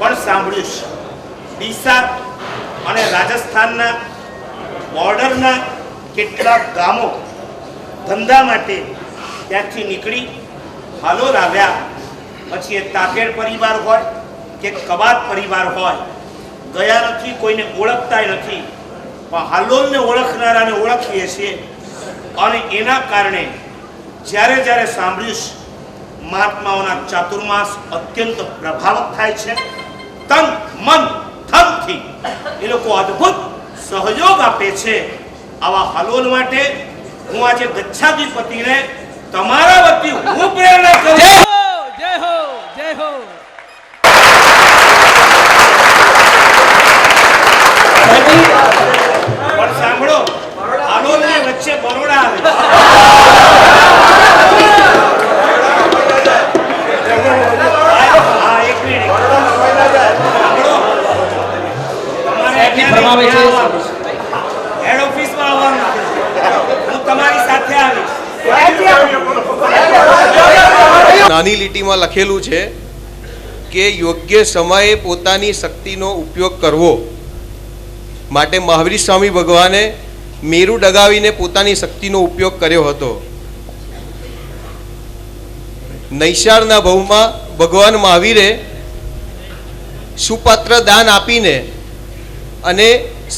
પણ સાંભળ્યું છે ડીસા અને રાજસ્થાનના બોર્ડરના કેટલાક ગામો ધંધા માટે ત્યાંથી નીકળી હાલોલ આવ્યા. પછી એ તાપેડ પરિવાર હોય કે કબાત પરિવાર હોય, ગયા નથી, કોઈને ઓળખતાય નથી, પણ હાલોલને ઓળખનારાને ઓળખીએ છીએ. અને એના કારણે જ્યારે જ્યારે સાંભળ્યું મહાત્માઓના ચાતુર્માસ અત્યંત પ્રભાવક થાય છે. તન મન ધનથી એ લોકો અદ્ભુત સહયોગ આપે છે. આવા હાલોલ માટે હું આજે ગચ્છાધિપતિને તમારા વતી હું પ્રેરણા કરું. જય હો, જય હો. પણ સાંભળો, હાલોલની વચ્ચે બરોડા આવે. હેડ ઓફિસમાં આવવાનું, હું તમારી સાથે આવીશ. નાની લીટીમાં લખેલું છે કે યોગ્ય સમયે પોતાની શક્તિનો ઉપયોગ કરવો માટે મહાવીર સ્વામી ભગવાને મેરુ ડગાવીને પોતાની શક્તિનો ઉપયોગ કર્યો હતો. નૈશાળના ભવમાં ભગવાન મહાવીરે સુપાત્ર દાન આપીને અને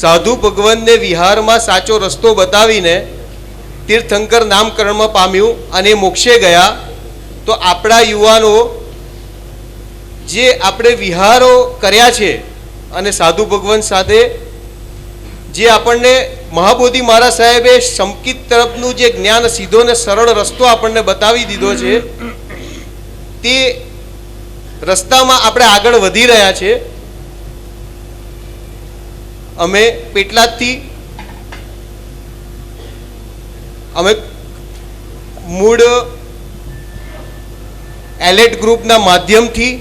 સાધુ ભગવાનને વિહારમાં સાચો રસ્તો બતાવીને તીર્થંકર નામકરણમાં પામ્યું અને મોક્ષે ગયા. તો આપણા યુવાનો જે આપણે વિહારો કર્યા છે અને સાધુ ભગવાન સાથે જે આપણને મહાબોધિ મહારાજ સાહેબે સંકિત તરફનું જે જ્ઞાન સીધો ને સરળ રસ્તો આપણને બતાવી દીધો છે, તે રસ્તામાં આપણે આગળ વધી રહ્યા છે. અમે પેટલાદથી અમે મૂળ એલેટ ગ્રુપના માધ્યમથી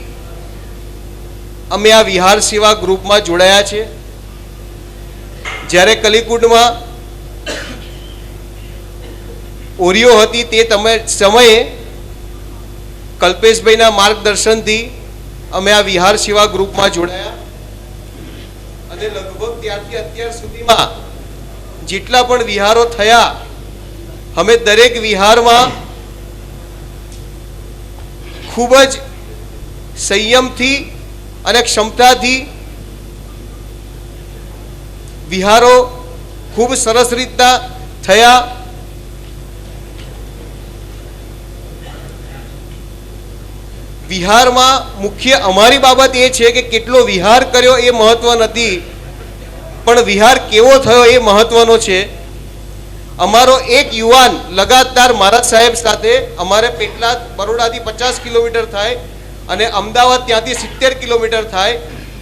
અમે આ વિહાર સેવા ગ્રુપમાં જોડાયા છે. જ્યારે કલિકુટમાં ઓરિયો હતી તે સમયે કલ્પેશભાઈના માર્ગદર્શનથી અમે આ વિહાર સેવા ગ્રુપમાં જોડાયા અને લગભગ ત્યારથી અત્યાર સુધીમાં જેટલા પણ વિહારો થયા, અમે દરેક વિહારમાં ખૂબ જ સંયમથી અને ક્ષમતાથી વિહારો ખૂબ સરસ રીતના થયા. વિહારમાં મુખ્ય અમારી બાબત એ છે કે કેટલો વિહાર કર્યો એ મહત્વ નથી, પણ વિહાર કેવો થયો એ મહત્વનો છે. અમારો એક યુવાન લગાતાર મહારાજ સાહેબ સાથે, અમારે પેટલાદ બરોડાથી 50 કિલોમીટર થાય અને અમદાવાદ ત્યાંથી 70 કિલોમીટર થાય.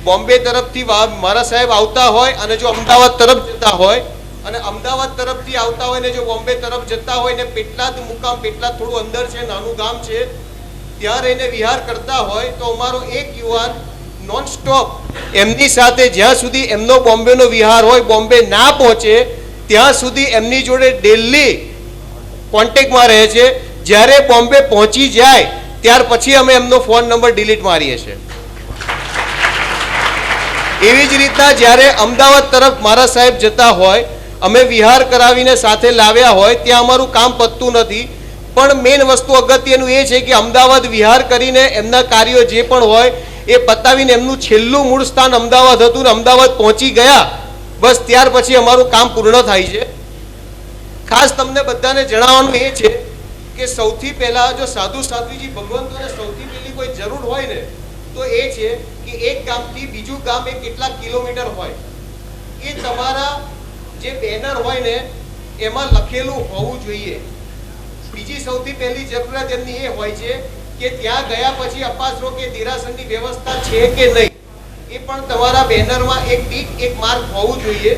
બોમ્બે તરફથી મહારાજ સાહેબ આવતા હોય અને જો અમદાવાદ તરફ જતા હોય અને અમદાવાદ તરફથી આવતા હોય ને જો બોમ્બે તરફ જતા હોય ને પેટલાદ મુકામ, પેટલાદ થોડું અંદર છે, નાનું ગામ છે, ત્યાં રહીને વિહાર કરતા હોય તો અમારો એક યુવાન નોન સ્ટોપ એમની સાથે જ્યાં સુધી એમનો બોમ્બેનો વિહાર હોય, બોમ્બે ના પહોંચે ત્યાં સુધી એમની જોડે ડેલી કોન્ટેક્ટમાં રહે છે. જ્યારે બોમ્બે પહોંચી જાય ત્યાર પછી અમે એમનો ફોન નંબર ડિલીટ મારીએ છીએ. એવી જ રીતના જ્યારે અમદાવાદ તરફ મારા સાહેબ જતા હોય, અમે વિહાર કરાવીને સાથે લાવ્યા હોય, ત્યાં અમારું કામ પતતું નથી. પણ મેઇન વસ્તુ અગત્યનું એ છે કે અમદાવાદ વિહાર કરીને એમના કાર્યો જે પણ હોય એ પતાવીને એમનું છેલ્લું મૂળ સ્થાન અમદાવાદ હતું ને અમદાવાદ પહોંચી ગયા, બસ ત્યાર પછી અમારું કામ પૂર્ણ થાય છે. ખાસ તમને બધાને જણાવવાનું એ છે કે સૌથી પહેલા જો સાધુ સાધ્વીજી ભગવંતોને સૌથી પહેલી કોઈ જરૂર હોય ને તો એ છે કે એક ગામથી બીજું ગામ એ કેટલા કિલોમીટર હોય એ તમારા જે બેનર હોય ને એમાં લખેલું હોવું જોઈએ. બીજી સૌથી પહેલી જરૂરિયાત એમની એ હોય છે કે ત્યાં ગયા પછી અપાસરો કે દેરાસરની વ્યવસ્થા છે કે નહીં એ પણ તમારા બેનરમાં એક ટીક એક માર્ક હોવું જોઈએ.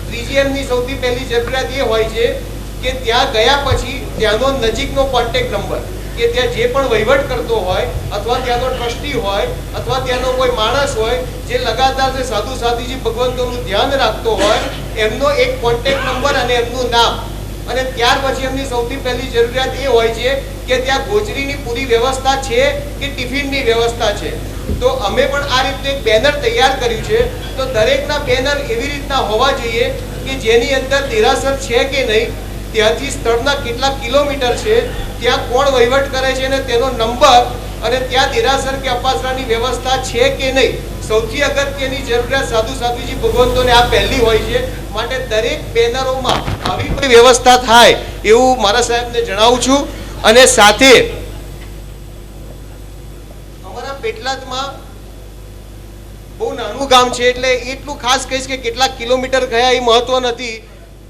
ત્રીજી એમની સૌથી પહેલી જરૂરિયાત એ હોય છે કે ત્યાં ગયા પછી ત્યાંનો નજીકનો કોન્ટેક્ટ નંબર કે ત્યાં જે પણ વહીવટ કરતો હોય અથવા ત્યાંનો ટ્રસ્ટી હોય અથવા ત્યાંનો કોઈ માણસ હોય જે લગાતાર જે સાધુ સાધુજી ભગવંતોનું ધ્યાન રાખતો હોય એમનો એક કોન્ટેક્ટ નંબર અને એમનું નામ. અને ત્યાર પછી એમની સૌથી પહેલી જરૂરિયાત એ હોય છે કે ત્યાં ગોચરીની પૂરી વ્યવસ્થા છે કે ટિફિનની વ્યવસ્થા છે. તો અમે પણ આ રીતે એક બેનર તૈયાર કર્યું છે. તો દરેકના બેનર એવી રીતના હોવા જોઈએ કે જેની અંદર દેરાસર છે કે નહીં, ત્યાંથી સ્થળના કેટલા કિલોમીટર છે, ત્યાં કોણ વહીવટ કરે છે અને તેનો નંબર, અને ત્યાં દેરાસર કે અપાસરાની વ્યવસ્થા છે કે નહીં. સૌથી અગત્યની જરૂરિયાત સાધુ સાધુજી ભગવંતોને આ પહેલી હોય છે. માટે દરેક બેનરોમાં આવી કોઈ વ્યવસ્થા થાય એવું મારા સાહેબને જણાવું છું. અને સાથે અમારા પેટલાદમાં બહુ નાનું ગામ છે એટલે એટલું ખાસ કહીશ કે કેટલા કિલોમીટર ગયા એ મહત્વ નથી,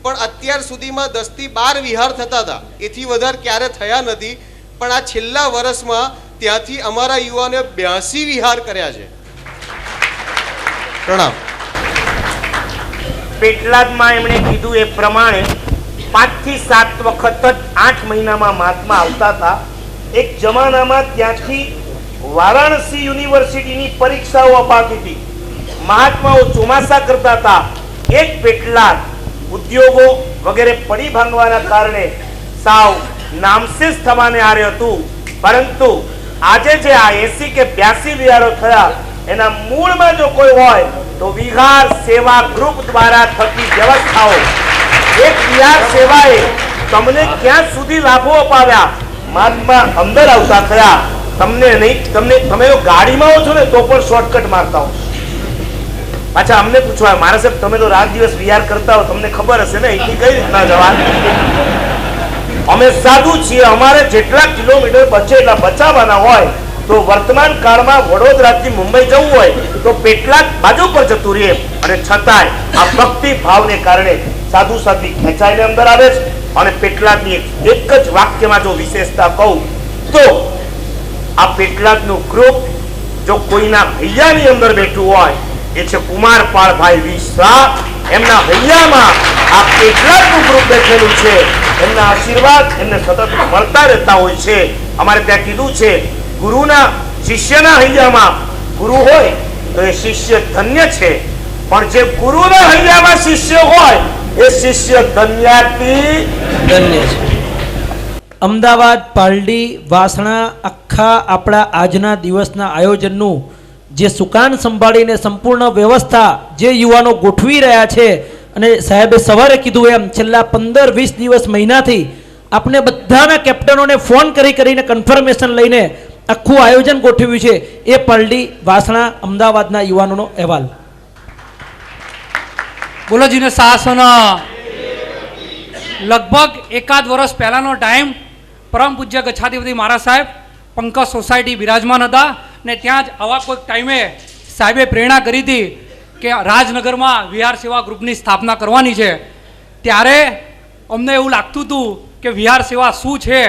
પણ અત્યાર સુધીમાં 10 થી 12 વિહાર થતા હતા. એથી વધારે ક્યારે થયા નથી, પણ આ છેલ્લા વર્ષમાં ત્યાંથી અમારા યુવાને 82 વિહાર કર્યા છે. પ્રણામ. પેટલાદમાં એમણે કીધું એ પ્રમાણે 5 થી 7 વખત જ 8 મહિનામાં મહાત્મા આવતા હતા. એક જમાનામાં ત્યાંથી વારાણસી યુનિવર્સિટીની પરીક્ષાઓ અપાતી હતી. મહાત્માઓ ચોમાસા કરતા હતા. એક પેટલાદ ઉદ્યોગો વગેરે પડી ભાંગવાના કારણે સાવ નામશેષ થવાને આરે હતું. પરંતુ આજે જે આ 80 કે 82 વિહારો થયા, એના મૂળમાં જો કોઈ હોય તો વિહાર સેવા ગ્રુપ દ્વારા થતી વ્યવસ્થાઓ. એક વિહાર સેવાએ તમને ક્યાં સુધી લાભો અપાવ્યા. મહાત્મા અંદર આવતા થયા. તમને નહીં, તમે તો ગાડીમાં હો છો ને તો પણ શોર્ટકટ મારતા હો. પાછા અમને પૂછવા, મારા સાહેબ તમે તો રાત દિવસ વિહાર કરતા હો, તમને ખબર હશે ને અહીંથી કઈ રીતના જવા. અમે સાધુ છીએ, અમારે જેટલા કિલોમીટર બચે એટલા બચાવવાના હોય તો વર્તમાન કાળમાં વડોદરાથી મુંબઈ જવું હોય તો પેટલાદ બાજુ પર જતું રહે. અને છતાંય આ ભક્તિ ભાવને કારણે સાધુ સાધ્વી ખેંચાઈને અંદર આવે છે. અને પેટલાદની એક જ વાક્યમાં જો વિશેષતા કહું તો આ પેટલાદનું ગ્રુપ જો કોઈના હૈયાની અંદર બેઠું હોય એ છે કુમારપાળભાઈ વી શાહ. એમના હૈયામાં આ પેટલાદનું ગ્રુપ બેઠેલું છે. એમના આશીર્વાદ એમને સતત મળતા રહેતા હોય છે. અમારે ત્યાં કીધું છે, ગુરુના શિષ્યના હૈયામાં ગુરુ હોય તો એ શિષ્ય ધન્ય છે, પણ જે ગુરુના હૈયામાં શિષ્ય હોય એ શિષ્ય ધન્યાતી ધન્ય છે. અમદાવાદ, પાલડી, વાસણા આખા આપણા આજના દિવસના આયોજનનું જે સુકાન સંભાળીને સંપૂર્ણ વ્યવસ્થા જે યુવાનો ગોઠવી રહ્યા છે, અને સાહેબે સવારે કીધું એમ છેલ્લા 15-20 દિવસ મહિનાથી આપણે બધાના કેપ્ટનોને ફોન કરીને કન્ફર્મેશન લઈને આખું આયોજન ગોઠવ્યું છે. એ પાલડી, વાસણા, અમદાવાદના યુવાનોનો અહેવાલ. બોલોજીને સાહસોના. લગભગ એકાદ વર્ષ પહેલાંનો ટાઈમ, પરમ પૂજ્ય ગચ્છાધિપતિ મહારાજ સાહેબ પંકજ સોસાયટી બિરાજમાન હતા ને ત્યાં જ આવા કોઈક ટાઈમે સાહેબે પ્રેરણા કરી હતી કે રાજનગરમાં વિહાર સેવા ગ્રુપની સ્થાપના કરવાની છે. ત્યારે અમને એવું લાગતું હતું કે વિહાર સેવા શું છે.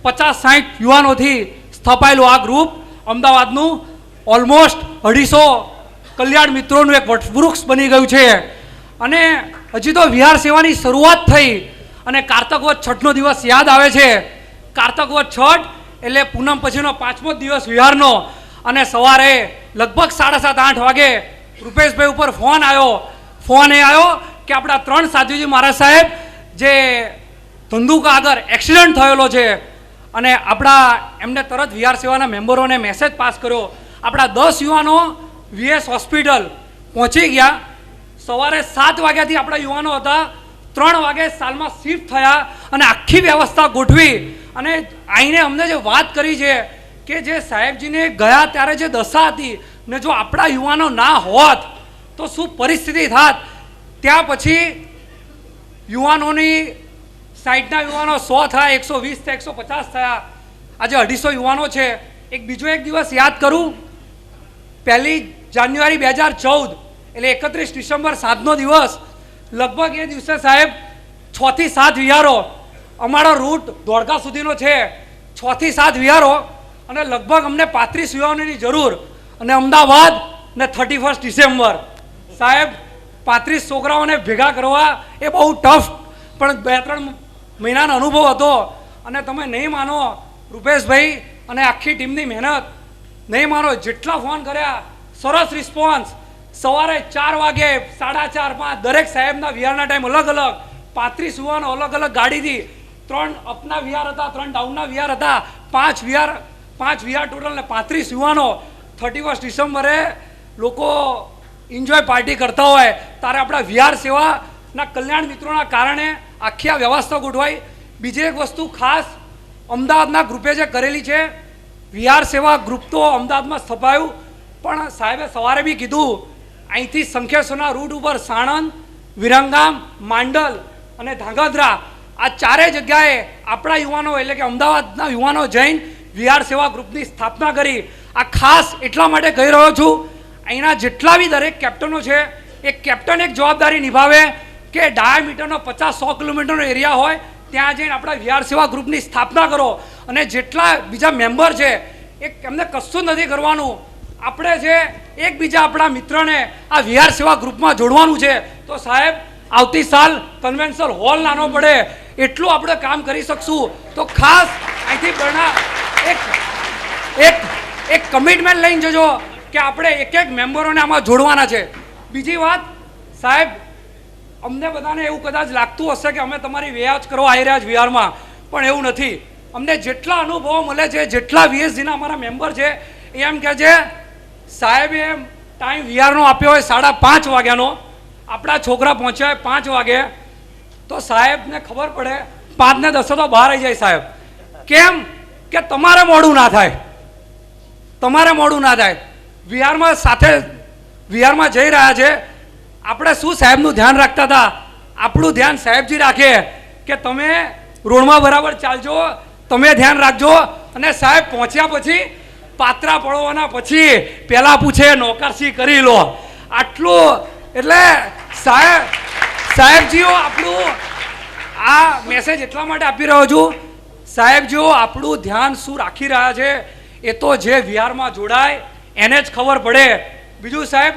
50-60 યુવાનોથી સ્થપાયેલું આ ગ્રુપ અમદાવાદનું ઓલમોસ્ટ 250 કલ્યાણ મિત્રોનું એક વૃક્ષ બની ગયું છે. અને હજી તો વિહાર સેવાની શરૂઆત થઈ અને કારતક વદ છઠનો દિવસ યાદ આવે છે. કારતક વદ છઠ એટલે પૂનમ પછીનો 5મો દિવસ વિહારનો. અને સવારે લગભગ 7:30-8 વાગે રૂપેશભાઈ ઉપર ફોન એ આવ્યો કે આપણા 3 સાધુજી મહારાજ સાહેબ જે ધંધુકા આગળ એક્સિડન્ટ થયેલો છે. અને આપણા એમને તરત વિહાર સેવાના મેમ્બરોને મેસેજ પાસ કર્યો. આપણા 10 યુવાનો વીએસ હોસ્પિટલ પહોંચી ગયા. સવારે 7 વાગ્યાથી આપણા યુવાનો હતા. 3 વાગે સાલમાં શિફ્ટ થયા અને આખી વ્યવસ્થા ગોઠવી. અને આઈને અમને જે વાત કરી છે કે જે સાહેબજીને ગયા ત્યારે જે દશા હતી ને જો આપણા યુવાનો ના હોત તો શું પરિસ્થિતિ થાત. ત્યાં પછી યુવાનોની સાઈડના યુવાનો 100 થયા, 120 થયા, 150 થયા, આજે 250 યુવાનો છે. બીજો એક દિવસ યાદ કરું, 1 જાન્યુઆરી 2014 એટલે 31 ડિસેમ્બર 7નો દિવસ. લગભગ એ દિવસે સાહેબ 6 થી 7 વિહારો, અમારો રૂટ ધોળકા સુધીનો છે, 6 થી 7 વિહારો અને લગભગ અમને 35 યુવાનોની જરૂર. અને અમદાવાદ ને 31 ડિસેમ્બર સાહેબ 35 છોકરાઓને ભેગા કરવા એ બહુ ટફ, પણ 2-3 મહિનાનો અનુભવ હતો. અને તમે નહીં માનો રૂપેશભાઈ અને આખી ટીમની મહેનત નહીં માનો, જેટલા ફોન કર્યા સરસ રિસ્પોન્સ. સવારે 4 વાગે, 4:30, 5 દરેક સાહેબના વિહારના ટાઈમ અલગ અલગ, 35 યુવાનો અલગ અલગ ગાડીથી 3 અપના વિહાર હતા, 3 ડાઉનના વિહાર હતા, 5 વિહાર ટોટલ ને 35 યુવાનો 31 ડિસેમ્બરે લોકો એન્જોય પાર્ટી કરતા હોય ત્યારે આપણા વિહાર સેવાના કલ્યાણ મિત્રોના કારણે આખી આ વ્યવસ્થા ગોઠવાઈ. બીજી એક વસ્તુ ખાસ અમદાવાદના ગ્રુપે જે કરેલી છે, વિહાર સેવા ગ્રુપ તો અમદાવાદમાં સ્થપાયું, પણ સાહેબે સવારે બી કીધું અહીંથી સંખેશ્વરના રૂટ ઉપર સાણંદ, વિરંગામ, માંડલ અને ધાંગધ્રા આ ચારેય જગ્યાએ આપણા યુવાનો એટલે કે અમદાવાદના યુવાનો જઈને વિહાર સેવા ગ્રુપની સ્થાપના કરી. આ ખાસ એટલા માટે કહી રહ્યો છું, અહીંના જેટલા બી દરેક કેપ્ટનો છે એ કેપ્ટન એક જવાબદારી નિભાવે કે ડાયામીટરનો 50-100 કિલોમીટરનો એરિયા હોય ત્યાં જઈને આપણા વિહાર સેવા ગ્રુપની સ્થાપના કરો. અને જેટલા બીજા મેમ્બર છે એમને કશું નથી કરવાનું, આપણે છે એકબીજા આપણા મિત્રને આ વિહાર સેવા ગ્રુપમાં જોડવાનું છે. તો સાહેબ આવતી સાલ કન્વેન્શન હોલ નાનો પડે એટલું આપણે કામ કરી શકશું. તો ખાસ અહીંથી એક કમિટમેન્ટ લઈને જજો કે આપણે એક મેમ્બરોને આમાં જોડવાના છે. બીજી વાત સાહેબ, અમને બધાને એવું કદાચ લાગતું હશે કે અમે તમારી વ્યાજ કરવા આવી રહ્યા જ વિહારમાં, પણ એવું નથી. અમને જેટલા અનુભવો મળે છે, જેટલા VSGના અમારા મેમ્બર છે એ એમ કહે છે સાહેબે એમ ટાઈમ વિહારનો આપ્યો હોય 5:30 વાગ્યાનો, આપણા છોકરા પહોંચ્યા હોય 5 વાગે, તો સાહેબને ખબર પડે 5:10 તો બહાર આવી જાય સાહેબ. કેમ કે તમારે મોડું ના થાય, વિહારમાં જઈ રહ્યા છે. આપણે શું સાહેબનું ધ્યાન રાખતા હતા, આપણું ધ્યાન સાહેબજી રાખે કે તમે રોડમાં બરાબર ચાલજો, તમે ધ્યાન રાખજો. અને સાહેબ પહોંચ્યા પછી પાત્રા પડવાના પછી પહેલાં પૂછે નોકરસી કરી લો, આટલું. એટલે સાહેબજીઓ આપણું આ મેસેજ એટલા માટે આપી રહ્યો છું, સાહેબજીઓ આપણું ધ્યાન શું રાખી રહ્યા છે એ તો જે વિહારમાં જોડાય એને જ ખબર પડે. બીજું સાહેબ,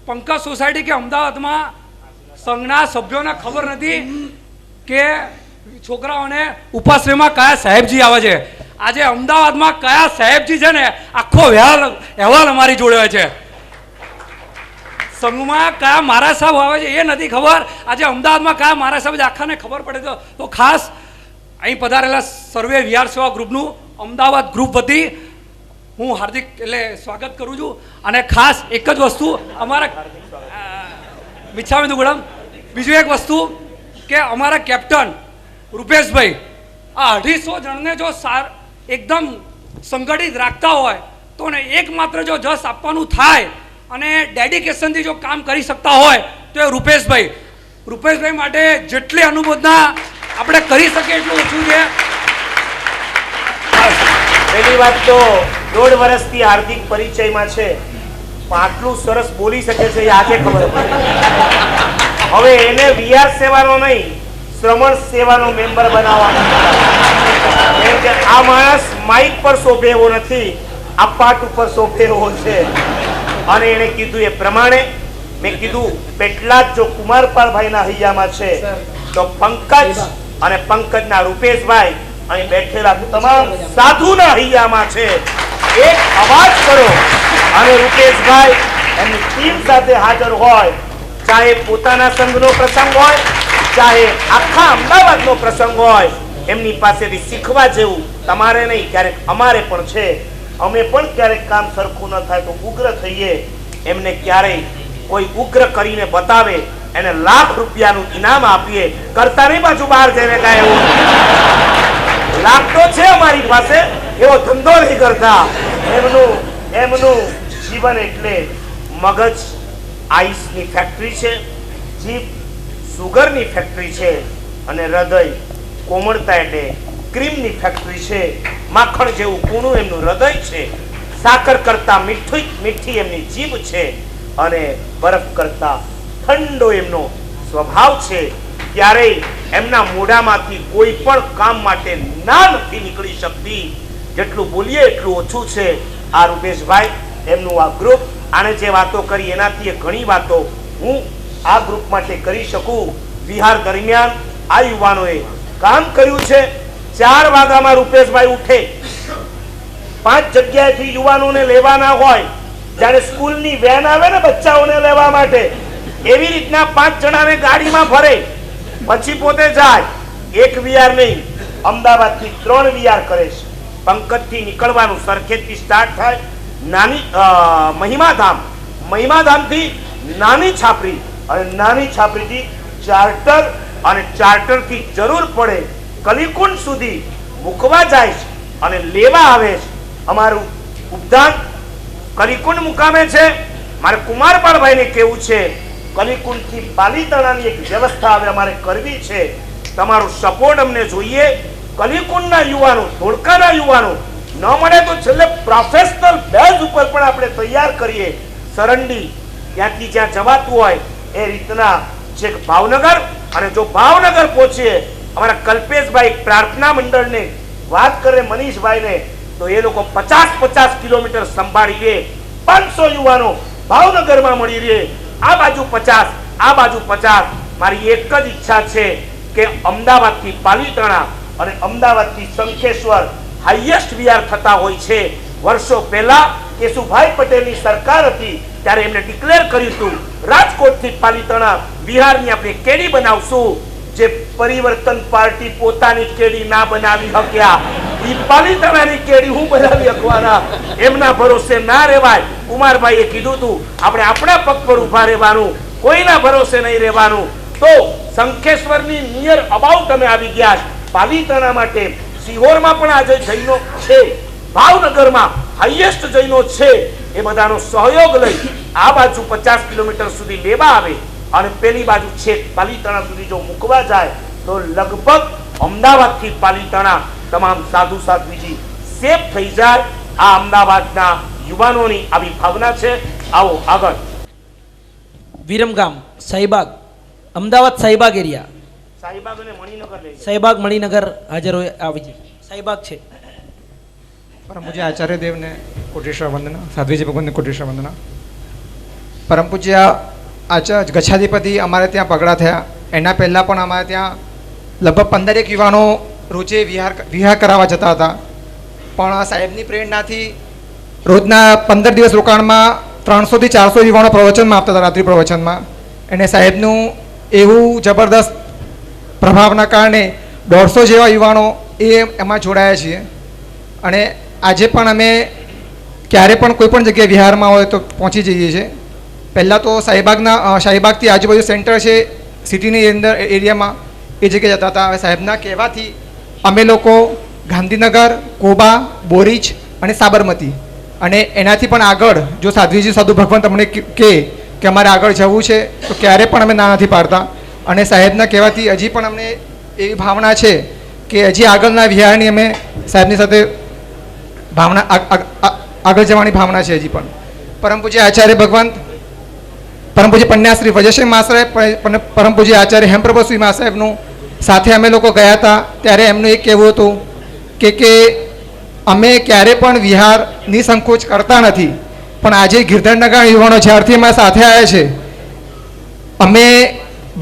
પંકજ સોસાયટી કે અમદાવાદમાં સંઘના સભ્યોને ખબર નથી કે છોકરાઓને ઉપાશ્રયમાં કયા સાહેબજી આવે છે. આજે અમદાવાદમાં કયા સાહેબજી છે ને આખો અહેવાલ અમારી જોડે હોય છે. સંઘમાં કયા મહારાજ સાહેબ આવે છે એ નથી ખબર, આજે અમદાવાદમાં કયા મહારાજ સાહેબ આખાને ખબર પડે તો ખાસ અહીં પધારેલા સર્વે વિહાર સેવા ગ્રુપનું અમદાવાદ ગ્રુપ વતી હું હાર્દિક સ્વાગત કરું છું. અને ખાસ એક જ વસ્તુ અમારા મિચ્છામી દુગ્ગડમ, બીજું એક વસ્તુ કે અમારા કેપ્ટન રૂપેશભાઈ આ 250 જણને જો એકદમ સંગઠિત રાખતા હોય તો ને એકમાત્ર જો જશ આપવાનું થાય અને ડેડિકેશનથી જો કામ કરી શકતા હોય તો એ રૂપેશભાઈ માટે જેટલી અનુમોદના આપણે કરી શકીએ એટલું ઓછું છે. પહેલી વાત તો 1.5 વર્ષથી હાર્દિક પરિચયમાં છે, પણ આટલું સરસ બોલી શકે છે એ આજે ખબર પડી. હવે એને વિહાર સેવાનો નહીં, શ્રમણ સેવાનો મેમ્બર બનાવવાનો. કેમ કે આ માણસ માઇક પર શોભે એવો નથી, આ પાટ ઉપર શોભે એવો છે. અને એને કીધું એ પ્રમાણે મેં કીધું પેટલાદ જો કુમારપાલભાઈના હૈયામાં છે તો પંકજ અને પંકજના રૂપેશભાઈ અહીં બેઠેલા તમામ સાધુના હૈયામાં છે. એક અવાજ કરો અને રૂપેશભાઈ એમની ટીમ સાથે હાજર હોય, ચાહે પોતાના સંઘનો પ્રસંગ હોય, ચાહે આખા અમદાવાદનો પ્રસંગ હોય, એમની પાસેથી શીખવા જેવું તમારે નહીં, ક્યારેક અમારે પણ છે. અમે પણ ક્યારેક કામ સરખું ન થાય તો ઉગ્ર થઈએ, એમને ક્યારેય કોઈ ઉગ્ર કરીને બતાવે એને લાખ રૂપિયાનું ઇનામ આપીએ, કરતા નહીં પાછું બહાર જઈને કાંઈ એવું. લાખ તો છે અમારી પાસે, એવો ધંધો નહીં કરતા. એમનું જીવન એટલે મગજ આઈસની ફેક્ટરી છે, જીભ સુગરની ફેક્ટરી છે અને હૃદય કોમળતા એટલે ક્રીમની ફેક્ટરી છે. માખણ જેવું કૂણું એમનું હૃદય છે, સાકર કરતા મીઠી એમની જીભ છે અને બરફ કરતા ઠંડો એમનો સ્વભાવ છે. ક્યારેય એમના મોઢામાંથી કોઈ પણ કામ માટે ના નથી નીકળી શકતી. જેટલું બોલીએ એટલું ઓછું છે. આ રૂપેશભાઈ એમનું આ ગ્રુપ, આને જે વાતો કરી એનાથી ઘણી વાતો હું આ ગ્રુપ માટે કરી શકું. વિહાર દરમિયાન આ યુવાનોએ કામ કર્યું છે. 4 વાગ્યામાં રૂપેશભાઈ ઉઠે, 5 જગ્યાએથી યુવાનોને લેવાના હોય, જ્યારે સ્કૂલની વેન આવે ને બચ્ચાઓને લેવા માટે, એવી રીતના 5 જણાને ગાડીમાં ભરે, પછી પોતે જાય. એક વિહાર નહીં, અમદાવાદથી 3 વિહાર કરે છે. પંકજથી નીકળવાનું, સરખેજથી સ્ટાર્ટ થાય, નાની મહિમાધામથી નાની છાપરી, અને નાની છાપરીથી ચાર્ટર, અને ચાર્ટરથી જરૂર પડે કલીકુંડ સુધી મૂકવા જાય છે અને લેવા આવે છે. અમારું ઉપદાન કલીકુંડ મુકામે છે. મારે કુમારપાળભાઈને કહેવું છે, કલીકુંડથી પાલીતાણાની એક વ્યવસ્થા હવે અમારે કરવી છે. તમારો સપોર્ટ અમને જોઈએ. કલીકુંડના યુવાનો, ધોળકાના યુવાનો ન મળે તો છેલ્લે પ્રોફેશનલ બેઝ ઉપર પણ આપણે તૈયાર કરીએ. સરંડી ત્યાંથી જ્યાં જવાતું હોય એ રીતના છેક ભાવનગર, અને જો ભાવનગર પહોંચીએ, અમારા કલ્પેશભાઈ પ્રાર્થના મંડળને વાત કરે, મનીષભાઈને, તો એ લોકો 50 કિલોમીટર સંભાળી લે. 500 યુવાનો ભાવનગરમાં મળી રહે. આ બાજુ 50, આ બાજુ 50. મારી એક જ ઈચ્છા છે કે અમદાવાદથી પાલીતાણા અને અમદાવાદથી શંખેશ્વર હાઈએસ્ટ વિહાર થતા હોય છે. વર્ષો પહેલા કેશુભાઈ પટેલની સરકાર હતી ત્યારે એમને ડિક્લેર કર્યું હતું રાજકોટથી પાલીતાણા વિહારની આપણે કેડી બનાવશું. જે પરિવર્તન પાર્ટી પોતાની કેડી ના બનાવી શક્યા, એ પાલીતાણાની કેડી હું બનાવી શકવાના? એમના ભરોસે ના રહેવાય. કુમારભાઈએ કીધું હતું આપણે આપણા પગ પર ઉભા રહેવાનું, કોઈના ભરોસે નહીં રહેવાનું. તો શંખેશ્વરની નિયર અબાઉટ અમે આવી ગયા. પાલીતાણા માટે સિહોરમાં પણ આજે જૈનો છે, ભાવનગરમાં હાઈએસ્ટ જૈનો છે. એ બધાનો સહયોગ લઈ આ બાજુ 50 કિલોમીટર સુધી લેવા આવે અને પેલી બાજુ છેક પાલીતાણા સુધી જો મૂકવા જાય તો લગભગ અમદાવાદથી પાલીતાણા તમામ સાધુ સાધ્વીજી સેફ થઈ જાય. આ અમદાવાદના યુવાનોની આવી ભાવના છે. આવો આગળ. વિરમગામ, શાહીબાગ, અમદાવાદ શાહીબાગ એરિયા, શાહીબાગ અને મણિનગર લઈ શાહીબાગ મણિનગર હાજર હોય આવી છે. શાહીબાગ છે. परम पूज्य आचार्य देव ने कोटेश्वर वंदना, साध्वी जी भगवान ने कोटेश्वर वंदना. परम पूज्य आचार्य गच्छाधिपति अमारे ત્યાં પગડા થયા એના પહેલાં પણ અમારે ત્યાં લગભગ 15 યુવાનો રોજે વિહાર કરાવવા જતા હતા. પણ સાહેબની પ્રેરણાથી રોજના 15 દિવસ રોકાણમાં 300 થી 400 યુવાનો પ્રવચનમાં આપતા હતા, રાત્રિ પ્રવચનમાં. અને સાહેબનું એવું જબરદસ્ત પ્રભાવના કારણે 150 જેવા યુવાનો એમાં જોડાયા છીએ. અને આજે પણ અમે ક્યારે પણ કોઈ પણ જગ્યાએ વિહારમાં હોય તો પહોંચી જઈએ છીએ. પહેલાં તો શાહીબાગથી આજુબાજુ સેન્ટર છે સિટીની અંદર એરિયામાં, એ જગ્યાએ જતા હતા. હવે સાહેબના કહેવાથી અમે લોકો ગાંધીનગર, કોબા, બોરીચ અને સાબરમતી, અને એનાથી પણ આગળ જો સાધ્વીજી સાધુ ભગવાન તમને કહે કે અમારે આગળ જવું છે તો ક્યારે પણ અમે ના નથી પાડતા. અને સાહેબના કહેવાથી હજી પણ અમને એવી ભાવના છે કે હજી આગળના વિહારની અમે સાહેબની સાથે ભાવના આગળ જવાની ભાવના છે હજી પણ. પરમ પૂજ્ય આચાર્ય ભગવાન, પરમ પૂજ્ય પન્યાશ્રી વજયસિંહ મહાસાહેબ, પરમ પૂજ્ય આચાર્ય હેમપ્રભુશ્રી મહાસાહેબનું સાથે અમે લોકો ગયા હતા ત્યારે એમનું એક કહેવું હતું કે અમે ક્યારે પણ વિહાર નિસંકોચ કરતા નથી, પણ આજે ગિરધરનગર યુવાનો જ્યારથી અમારા સાથે આવ્યા છે અમે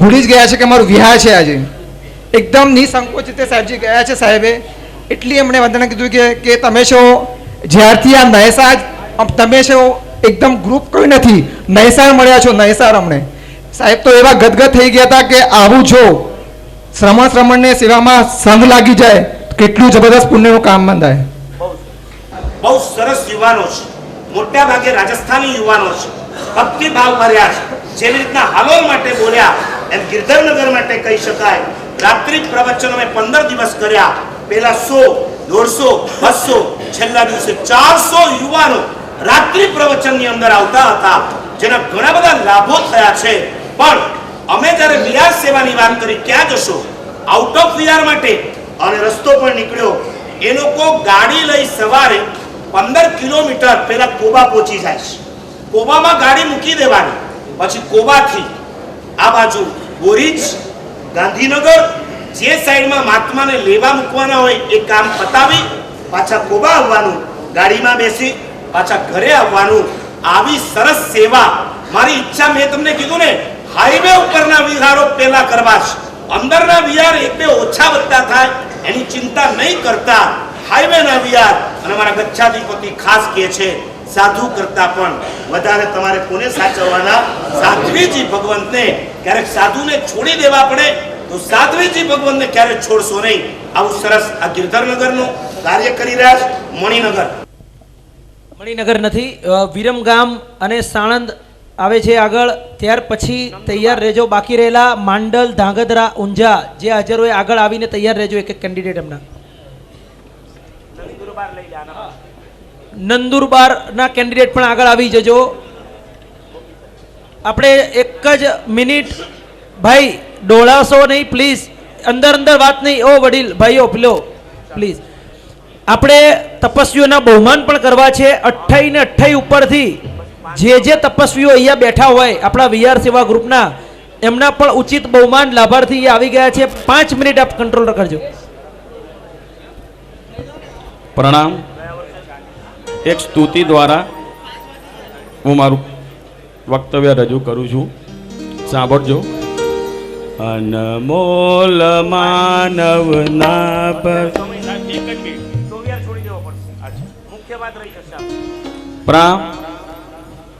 ભૂલી જ ગયા છે કે અમારું વિહાર છે. આજે એકદમ નિસંકોચ રીતે સાહેબજી ગયા છે. સાહેબે એટલી એમણે વંદના કીધું કે તમે છો જ્યારથી આ નયસાર, તમે છો એકદમ ગ્રુપ કોઈ નથી, નયસાર મળ્યા છો, નયસાર. અમને સાહેબ તો એવા ગદગદ થઈ ગયા હતા કે આવું જો શ્રમણને સેવામાં સંઘ લાગી જાય કેટલું જબરદસ્ત પુણ્યનું કામ બંધાય. બહુ સરસ યુવાનો છે, મોટા ભાગે રાજસ્થાની યુવાનો છે, ભક્તિભાવ ભર્યા છે. જેવી રીતના હાલોલ માટે બોલ્યા એમ ગિરધરનગર માટે કહી શકાય. રાત્રિ પ્રવચનો અમે 15 દિવસ કર્યા. પહેલા 100, 150, 200, છેલ્લા દિવસે 400 યુવાનો રાત્રિ પ્રવચનની અંદર આવતા હતા, જેના ઘણા બધા લાભો થયા છે. પણ અમે જ્યારે વિહાર સેવાની વાત કરી, ક્યાં જશો? આઉટ ઓફ વિહાર માટે, અને રસ્તો પણ નીકળ્યો. એ લોકો ગાડી લઈ સવારે 15 કિલોમીટર પહેલા કોબા પહોંચી જાય છે. કોબામાં ગાડી મૂકી દેવાની, પછી કોબાથી આ બાજુ બોરીચ, ગાંધીનગર, જે સાઈડમાં મહાત્માને લેવા મૂકવાના હોય એ કામ પતાવી પાછા કોબા આવવાનું, ગાડીમાં બેસી પાછા ઘરે આવવાનું. આવી સરસ સેવા. મારી ઈચ્છા, મેં તમને કીધું ને, હાઈવે ઉપરના વિહારો પહેલા કરવા છે. અંદરના વિહાર એક બે ઓછા વધતા થાય એની ચિંતા નહીં કરતા. હાઈવેના વિહાર. અને મારા ગચ્છાધિપતિ ખાસ કહે છે સાધુ કરતા પણ વધારે તમારે કોને સાચવવાના? સાધ્વીજી ભગવંતને. ક્યારેક સાધુને છોડી દેવા પડે તો સાધ્વીજી ભગવાનને ક્યારે છોડશો નહીં. આવું સરસ આ ગિરધરનગરનું કાર્ય કરી રહ્યા છે. મણિનગર નથી, વિરમગામ અને સાણંદ આવે છે આગળ. ત્યાર પછી તૈયાર રહેજો. બાકી રહેલા માંડલ, ધાંગધ્રા, ઊંઝા જે હાજર હોય આગળ આવીને તૈયાર રહેજો. એક એક કેન્ડિડેટ એમના. નંદુરબારના કેન્ડિડેટ પણ આગળ આવી જજો. આપણે એક જ મિનિટ ભાઈ, ડોળાશો નહીં પ્લીઝ. અંદર અંદર વાત નહીં. ઓ વડીલ ભાઈઓ પેલો પ્લીઝ. આપણે તપસ્વીઓના બહુમાન પણ કરવા છે. 28 ને 28 ઉપરથી જે તપસ્વીઓ અહીંયા બેઠા હોય આપણા વિહાર સેવા ગ્રુપના, એમના પણ ઉચિત બહુમાન લાભાર્થી આવી ગયા છે. 5 મિનિટ આપ કંટ્રોલ કરજો. પ્રણામ. એક સ્તુતિ દ્વારા હું મારું વક્તવ્ય રજૂ કરું છું. સાંભળજો. અનમોલ માનવના પ્રણામ.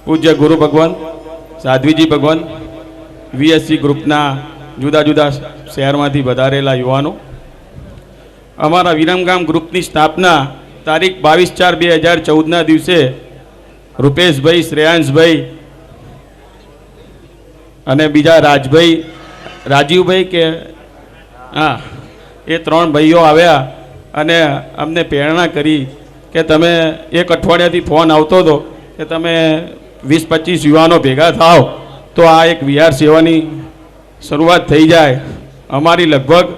પૂજ્ય ગુરુ ભગવાન, સાધ્વીજી ભગવાન, વીએસસી ગ્રુપના જુદા જુદા શહેરમાંથી વધારેલા યુવાનો, અમારા વિરમગામ ગ્રુપની સ્થાપના તારીખ 22/4/2014ના દિવસે રૂપેશભાઈ, શ્રેયાંશભાઈ અને બીજા રાજીવભાઈ કે હા, એ 3 ભાઈઓ આવ્યા અને અમને પ્રેરણા કરી કે તમે એક અઠવાડિયાથી ફોન આવતો હતો કે તમે 20-25 યુવાનો ભેગા થાવ તો આ એક વિહાર સેવાની શરૂઆત થઈ જાય. અમારી લગભગ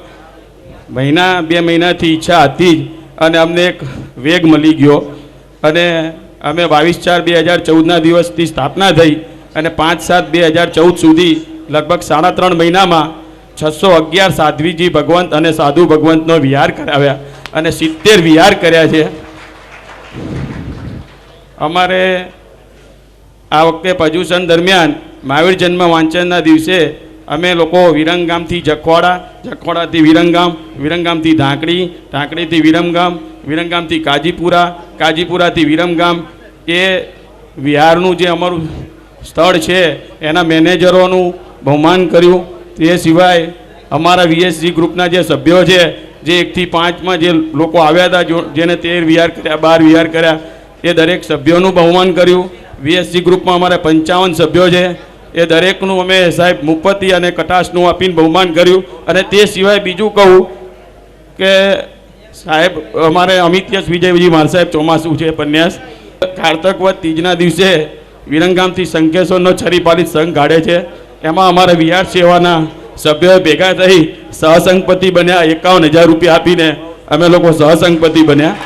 2 મહિનાથી ઈચ્છા હતી જ અને અમને એક વેગ મળી ગયો અને અમે 22/4/2014ના દિવસથી સ્થાપના થઈ અને 5/7/2014 સુધી લગભગ 3.5 મહિનામાં 611 સાધ્વીજી ભગવંત અને સાધુ ભગવંતનો વિહાર કરાવ્યા અને 70 વિહાર કર્યા છે. અમારે આ વખતે પર્યુષણ દરમિયાન મહાવીર જન્મ વાંચનના દિવસે અમે લોકો વિરમગામથી જખવાડા, જખવાડાથી વિરમગામ, વિરમગામથી ઢાંકડી, ઢાંકડીથી વિરમગામ, વિરમગામથી કાજીપુરા, કાજીપુરાથી વિરમગામ, એ વિહારનું જે અમારું સ્થળ છે એના મેનેજરોનું બહુમાન કર્યું. તે સિવાય અમારા વીએસસી ગ્રુપના જે સભ્યો છે, જે 1 થી 5માં જે લોકો આવ્યા હતા, જેને 13 વિહાર કર્યા, 12 વિહાર કર્યા, એ દરેક સભ્યોનું બહુમાન કર્યું. વીએસસી ગ્રુપમાં અમારે 55 સભ્યો છે. એ દરેકનું અમે સાહેબ મુફતી અને કટાશનું આપીને બહુમાન કર્યું. અને તે સિવાય બીજું કહું કે સાહેબ અમારે અમિત્યસ વિજયજી માર સાહેબ ચોમાસું છે પન્યાસ, કારતક વદ ત્રીજના દિવસે વિરમગામથી શંકેશ્વરનો છરીપાલિત સંઘ કાઢે છે. એમાં અમારા વિહાર સેવાના સભ્યોએ ભેગા થઈ સહસંગપતિ બન્યા. 51,000 રૂપિયા આપીને અમે લોકો સહસંગપતિ બન્યા.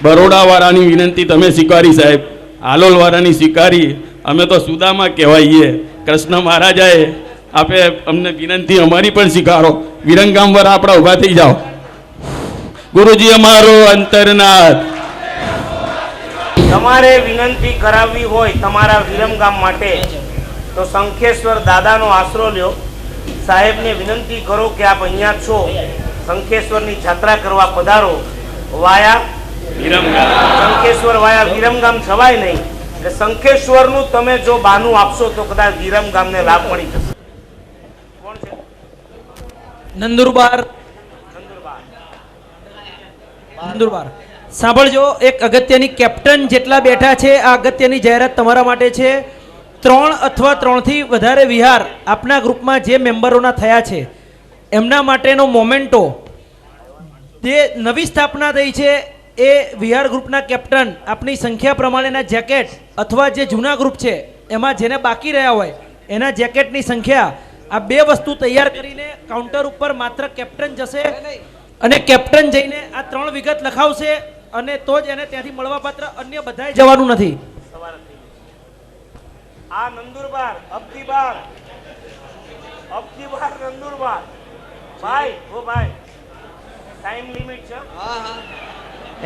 બરોડાવાળાની વિનંતી તમે સ્વીકારી સાહેબ, હાલોલવાળાની સ્વીકારી. અમે તો સુદામા કહેવાઈએ. કૃષ્ણ મહારાજાએ આપે અમને વિનંતી અમારી પણ સ્વીકારો. વિરમગામવાળા આપણા ઊભા થઈ જાઓ. ગુરુજી અમારો અંતરનાથ. તમારે વિનંતી કરાવવી હોય તમારા વિરમગામ માટે તો શંખેશ્વર દાદાનો આશરો લ્યો. સાહેબને વિનંતી કરો કે આપ અહીંયા છો, શંખેશ્વરની જાત્રા કરવા પધારો. વાયા શંખેશ્વર વાયા વિરમગામ જવાય નહીં. એટલે શંખેશ્વરનું તમે જો બાનું આપશો તો કદાચ વિરમગામને લાભ મળી જશે. કોણ છે? નંદુરબાર. સાંભળજો, એક અગત્યની કેપ્ટન જેટલા બેઠા છે, આ અગત્યની જાહેરાત તમારા માટે છે. 3 અથવા 3 થી વધારે વિહાર આપના ગ્રુપમાં જે મેમ્બરોના થયા છે એમના માટેનો મોમેન્ટો, જે નવી સ્થાપના થઈ છે એ વિહાર ગ્રુપના કેપ્ટન આપની સંખ્યા પ્રમાણેના જેકેટ, અથવા જે જૂના ગ્રુપ છે એમાં જેને બાકી રહ્યા હોય એના જેકેટની સંખ્યા, આ 2 વસ્તુ તૈયાર કરીને કાઉન્ટર ઉપર માત્ર કેપ્ટન જશે અને કેપ્ટન જઈને આ 3 વિગત લખાવશે અને તો જ એને ત્યાંથી મળવાપાત્ર. અન્ય બધાય જવાનું નથી. આ નંદુરબાર અબકીબાર નંદુરબાર ભાઈ, ઓ ભાઈ, ટાઈમ લિમિટ છે.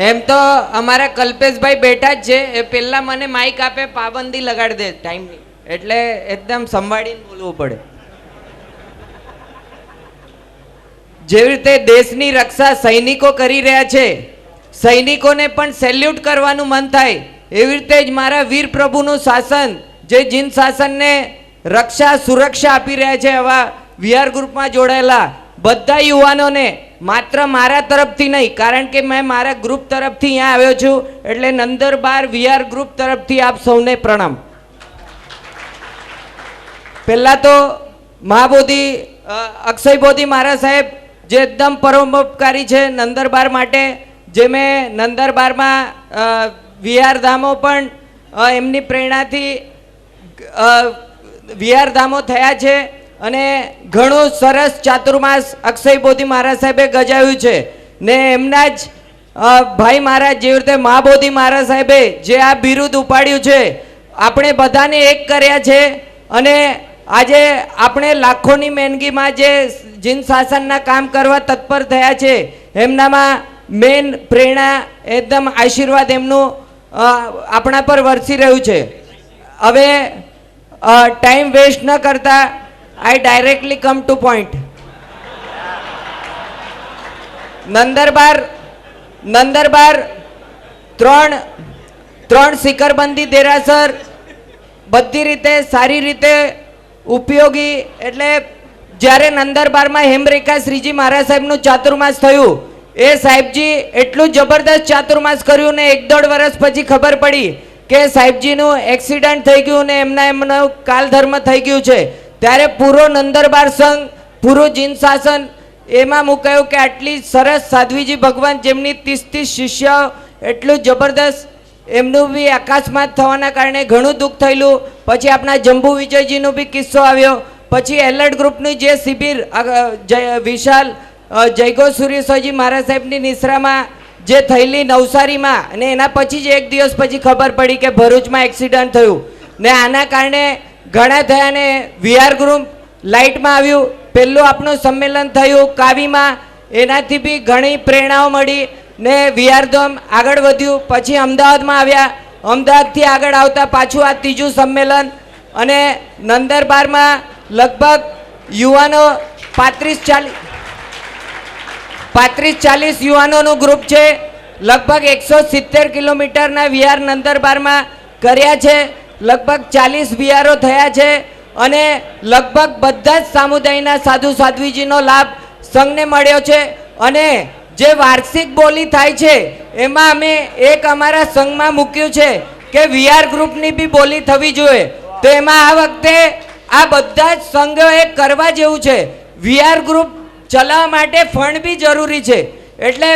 એમ તો અમારા કલ્પેશભાઈ બેઠા જ છે, એ પહેલા મને માઇક આપે, પાબંદી લગાડી દે ટાઈમની, એટલે એકદમ સંભાળીને બોલવું પડે. જેવી રીતે દેશની રક્ષા સૈનિકો કરી રહ્યા છે, સૈનિકોને પણ સેલ્યુટ કરવાનું મન થાય. એવી રીતે જ મારા વીર પ્રભુનું શાસન, જે જીન શાસનને રક્ષા સુરક્ષા આપી રહ્યા છે આવા વિહાર ગ્રુપમાં જોડાયેલા બધા યુવાનોને માત્ર મારા તરફથી નહીં, કારણ કે મેં મારા ગ્રુપ તરફથી અહીંયા આવ્યો છું, એટલે નંદરબાર વિહાર ગ્રુપ તરફથી આપ સૌને પ્રણામ. પહેલા તો મહાબોધિ અક્ષય બોધિ મહારાજ સાહેબ જે એકદમ પરોપકારી છે નંદરબાર માટે, જે મેં નંદરબારમાં વિહારધામો પણ એમની પ્રેરણાથી વિહારધામો થયા છે અને ઘણું સરસ ચાતુર્માસ અક્ષય બોધિ મહારાજ સાહેબે ગજાવ્યું છે. ને એમના જ ભાઈ મહારાજ જેવી રીતે મહાબોધિ મહારાજ સાહેબે જે આ બિરુદ ઉપાડ્યું છે, આપણે બધાને એક કર્યા છે અને આજે આપણે લાખોની મહેનગીમાં જે જીન શાસનના કામ કરવા તત્પર થયા છે, એમનામાં મેન પ્રેરણા એકદમ આશીર્વાદ એમનું આપણા પર વરસી રહ્યું છે. હવે ટાઈમ વેસ્ટ ન કરતા આઈ directly come to point. Nandurbar ત્રણ શિખરબંધી દેરાસર બધી રીતે સારી રીતે ઉપયોગી. એટલે જ્યારે નંદરબારમાં હેમરેખા શ્રીજી મહારાજ સાહેબનું ચાતુર્માસ થયું, એ સાહેબજી એટલું જબરદસ્ત ચાતુર્માસ કર્યું ને 1-1.5 વર્ષ પછી ખબર પડી કે સાહેબજીનું એક્સિડન્ટ થઈ ગયું ને એમનું કાલધર્મ થઈ ગયું છે. ત્યારે પૂરો નંદરબાર સંઘ, પૂરું જીન શાસન એમાં મુકાયું કે આટલી સરસ સાધ્વીજી ભગવાન જેમની 30 શિષ્ય, એટલું જબરદસ્ત એમનું બી અકસ્માત થવાના કારણે ઘણું દુઃખ થયેલું. પછી આપણા જંબુ વિજયજીનો બી કિસ્સો આવ્યો. પછી એલર્ટ ગ્રુપની જે શિબિર વિશાલ જયગો સૂર્યસ્વજી મહારાજ સાહેબની નિશ્રામાં જે થયેલી નવસારીમાં, અને એના પછી જ 1 દિવસ પછી ખબર પડી કે ભરૂચમાં એક્સિડન્ટ થયું ને આના કારણે ઘણા થયા ને વિહાર ગ્રુપ લાઇટમાં આવ્યું. પહેલું આપણું સંમેલન થયું કાવીમાં, એનાથી બી ઘણી પ્રેરણાઓ મળી ને વિહારધામ આગળ વધ્યું. પછી અમદાવાદમાં આવ્યા, અમદાવાદથી આગળ આવતા પાછું આ 3જું સંમેલન. અને નંદરબારમાં લગભગ યુવાનો 35-40 યુવાનોનું ગ્રુપ છે. લગભગ 170 કિલોમીટરના વિહાર નંદરબારમાં કર્યા છે. લગભગ 40 વિહારો થયા છે અને લગભગ બધા જ સામુદાયના સાધુ સાધ્વીજીનો લાભ સંઘને મળ્યો છે. અને જે વાર્ષિક બોલી થાય છે એમાં અમે એક અમારા સંઘમાં મૂક્યું છે કે વિહાર ગ્રુપની બી બોલી થવી જોઈએ. તો એમાં આ વખતે આ બધા જ સંઘોએ કરવા જેવું છે. વિહાર ગ્રુપ ચલાવવા માટે ફંડ બી જરૂરી છે. એટલે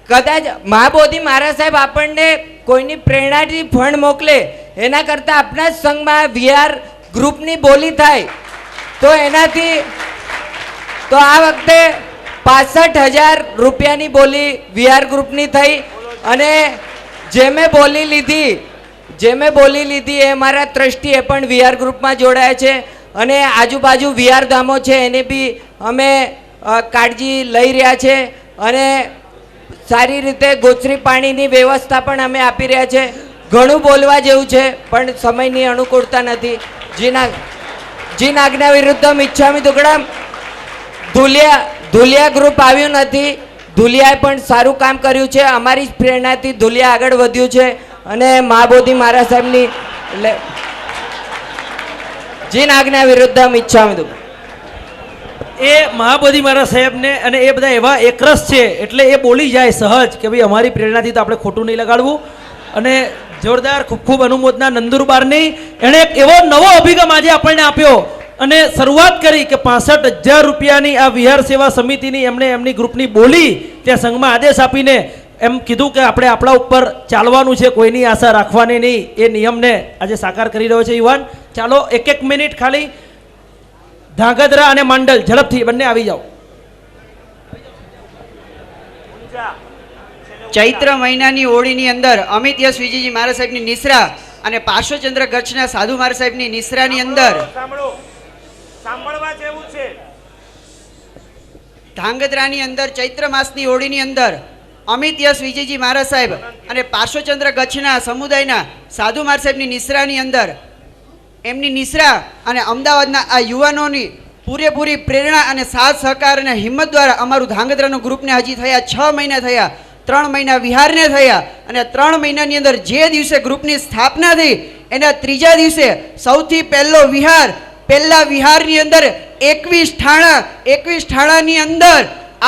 કદાચ મહાબોધિ મહારાજ સાહેબ આપણને કોઈની પ્રેરણાથી ફંડ મોકલે એના કરતાં આપણા જ સંઘમાં વિહાર ગ્રુપની બોલી થાય તો એનાથી તો આ વખતે 65,000 રૂપિયાની બોલી વિહાર ગ્રુપની થઈ. અને જે મેં બોલી લીધી એ મારા ટ્રસ્ટી એ પણ વિહાર ગ્રુપમાં જોડાયા છે. અને આજુબાજુ વિહાર ધામો છે એને બી અમે કાળજી લઈ રહ્યા છે અને સારી રીતે ગોચરી પાણીની વ્યવસ્થા પણ અમે આપી રહ્યા છે. ઘણું બોલવા જેવું છે પણ સમયની અનુકૂળતા નથી. જીન આજ્ઞા વિરુદ્ધમ ઈચ્છામિ દુક્કડમ. ધુલિયા ગ્રુપ આવ્યું નથી. ધુલિયાએ પણ સારું કામ કર્યું છે. અમારી જ પ્રેરણાથી ધુલિયા આગળ વધ્યું છે અને મહાબોધિ મહારાજ સાહેબની જીન આજ્ઞા વિરુદ્ધમ ઈચ્છામિ દુક્કડમ. એ મહાબોધિ મહારાજ સાહેબને અને એ બધા એવા એકરસ છે એટલે એ બોલી જાય સહજ કે ભાઈ અમારી પ્રેરણાથી તો આપણે ખોટું નહીં લગાડવું. અને જોરદાર ખૂબ ખૂબ અનુમોદના નંદુરબારની. એણે એક એવો નવો અભિગમ આજે આપણને આપ્યો અને શરૂઆત કરી કે 65,000 રૂપિયાની આ વિહાર સેવા સમિતિની એમણે એમની ગ્રુપની બોલી ત્યાં સંઘમાં આદેશ આપીને એમ કીધું કે આપણે આપણા ઉપર ચાલવાનું છે, કોઈની આશા રાખવાની નહીં. એ નિયમને આજે સાકાર કરી રહ્યો છે યુવાન. ચાલો 1-1 મિનિટ ખાલી ધાંગધ્રા અને માંડલ ઝડપથી બંને આવી જાઓ. ચૈત્ર મહિનાની હોળીની અંદર અમિત યશ વિજયજી મહારાજ સાહેબની નિશ્રા અને પાર્શ્વચંદ્ર ગચ્છના સાધુ મહારાજ સાહેબની નિશ્રાની અંદર સાંભળવા જેવું છે. ધાંગધ્રાની અંદર ચૈત્ર માસની હોળીની અંદર અમિત યશ વિજયજી મહારાજ સાહેબ અને પાર્શ્વચંદ્ર ગચ્છના સમુદાયના સાધુ મહારાજ સાહેબની નિશ્રાની અંદર એમની નિશ્રા અને અમદાવાદના આ યુવાનોની પૂરેપૂરી પ્રેરણા અને સાથ સહકાર અને હિંમત દ્વારા અમારું ધાંગધ્રાનું ગ્રુપને હજી થયા 6 મહિના થયા. 3 મહિના વિહારને થયા અને 3 મહિનાની અંદર જે દિવસે ગ્રુપની સ્થાપના થઈ એના 3જા દિવસે સૌથી પહેલો વિહાર પહેલા વિહારની અંદર 21 ઠાણાની અંદર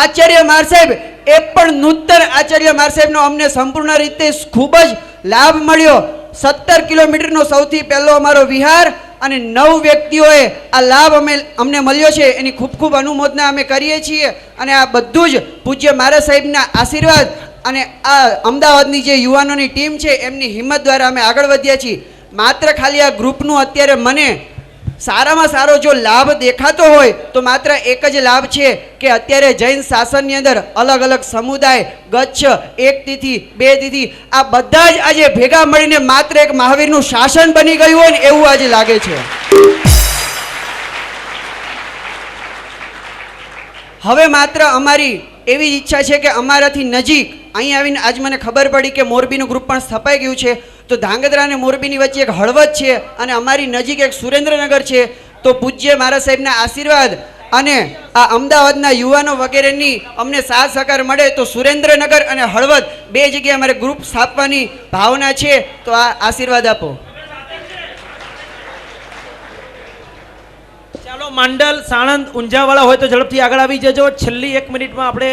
આચાર્ય માર સાહેબ એ પણ નૂતન આચાર્ય માર સાહેબનો અમને સંપૂર્ણ રીતે ખૂબ જ લાભ મળ્યો. 17 કિલોમીટરનો સૌથી પહેલો અમારો વિહાર અને 9 વ્યક્તિઓએ આ લાભ અમને મળ્યો છે એની ખૂબ ખૂબ અનુમોદના અમે કરીએ છીએ. અને આ બધું જ પૂજ્ય મારા સાહેબના આશીર્વાદ અને આ અમદાવાદની જે યુવાનોની ટીમ છે એમની હિંમત દ્વારા અમે આગળ વધ્યા છીએ. માત્ર ખાલી આ ગ્રુપનું અત્યારે મને સારામાં સારો જો લાભ દેખાતો હોય તો માત્ર એક જ લાભ છે કે અત્યારે જૈન શાસનની અંદર અલગ અલગ સમુદાય ગચ્છ 1 તિથિ 2 તિથિ આ બધા જ આજે ભેગા મળીને માત્ર એક મહાવીરનું શાસન બની ગયું હોય ને એવું આજે લાગે છે. હવે માત્ર અમારી એવી ઈચ્છા છે કે અમારાથી નજીક અહીં આવીને આજ મને ખબર પડી કે મોરબીનું ગ્રુપ પણ સ્થપાઈ ગયું છે. તો ધાંગધ્રા અને મોરબીની વચ્ચે એક હળવદ છે અને અમારી નજીક એક સુરેન્દ્રનગર છે. તો પૂજ્ય મારા સાહેબના આશીર્વાદ અને આ અમદાવાદના યુવાનો વગેરેની અમને સાથ સહકાર મળે તો સુરેન્દ્રનગર અને હળવદ 2 જગ્યાએ અમારે ગ્રુપ સ્થાપવાની ભાવના છે. તો આ આશીર્વાદ આપો. ચાલો માંડલ સાણંદ ઊંઝાવાળા હોય તો ઝડપથી આગળ આવી જજો. છેલ્લી 1 મિનિટમાં આપણે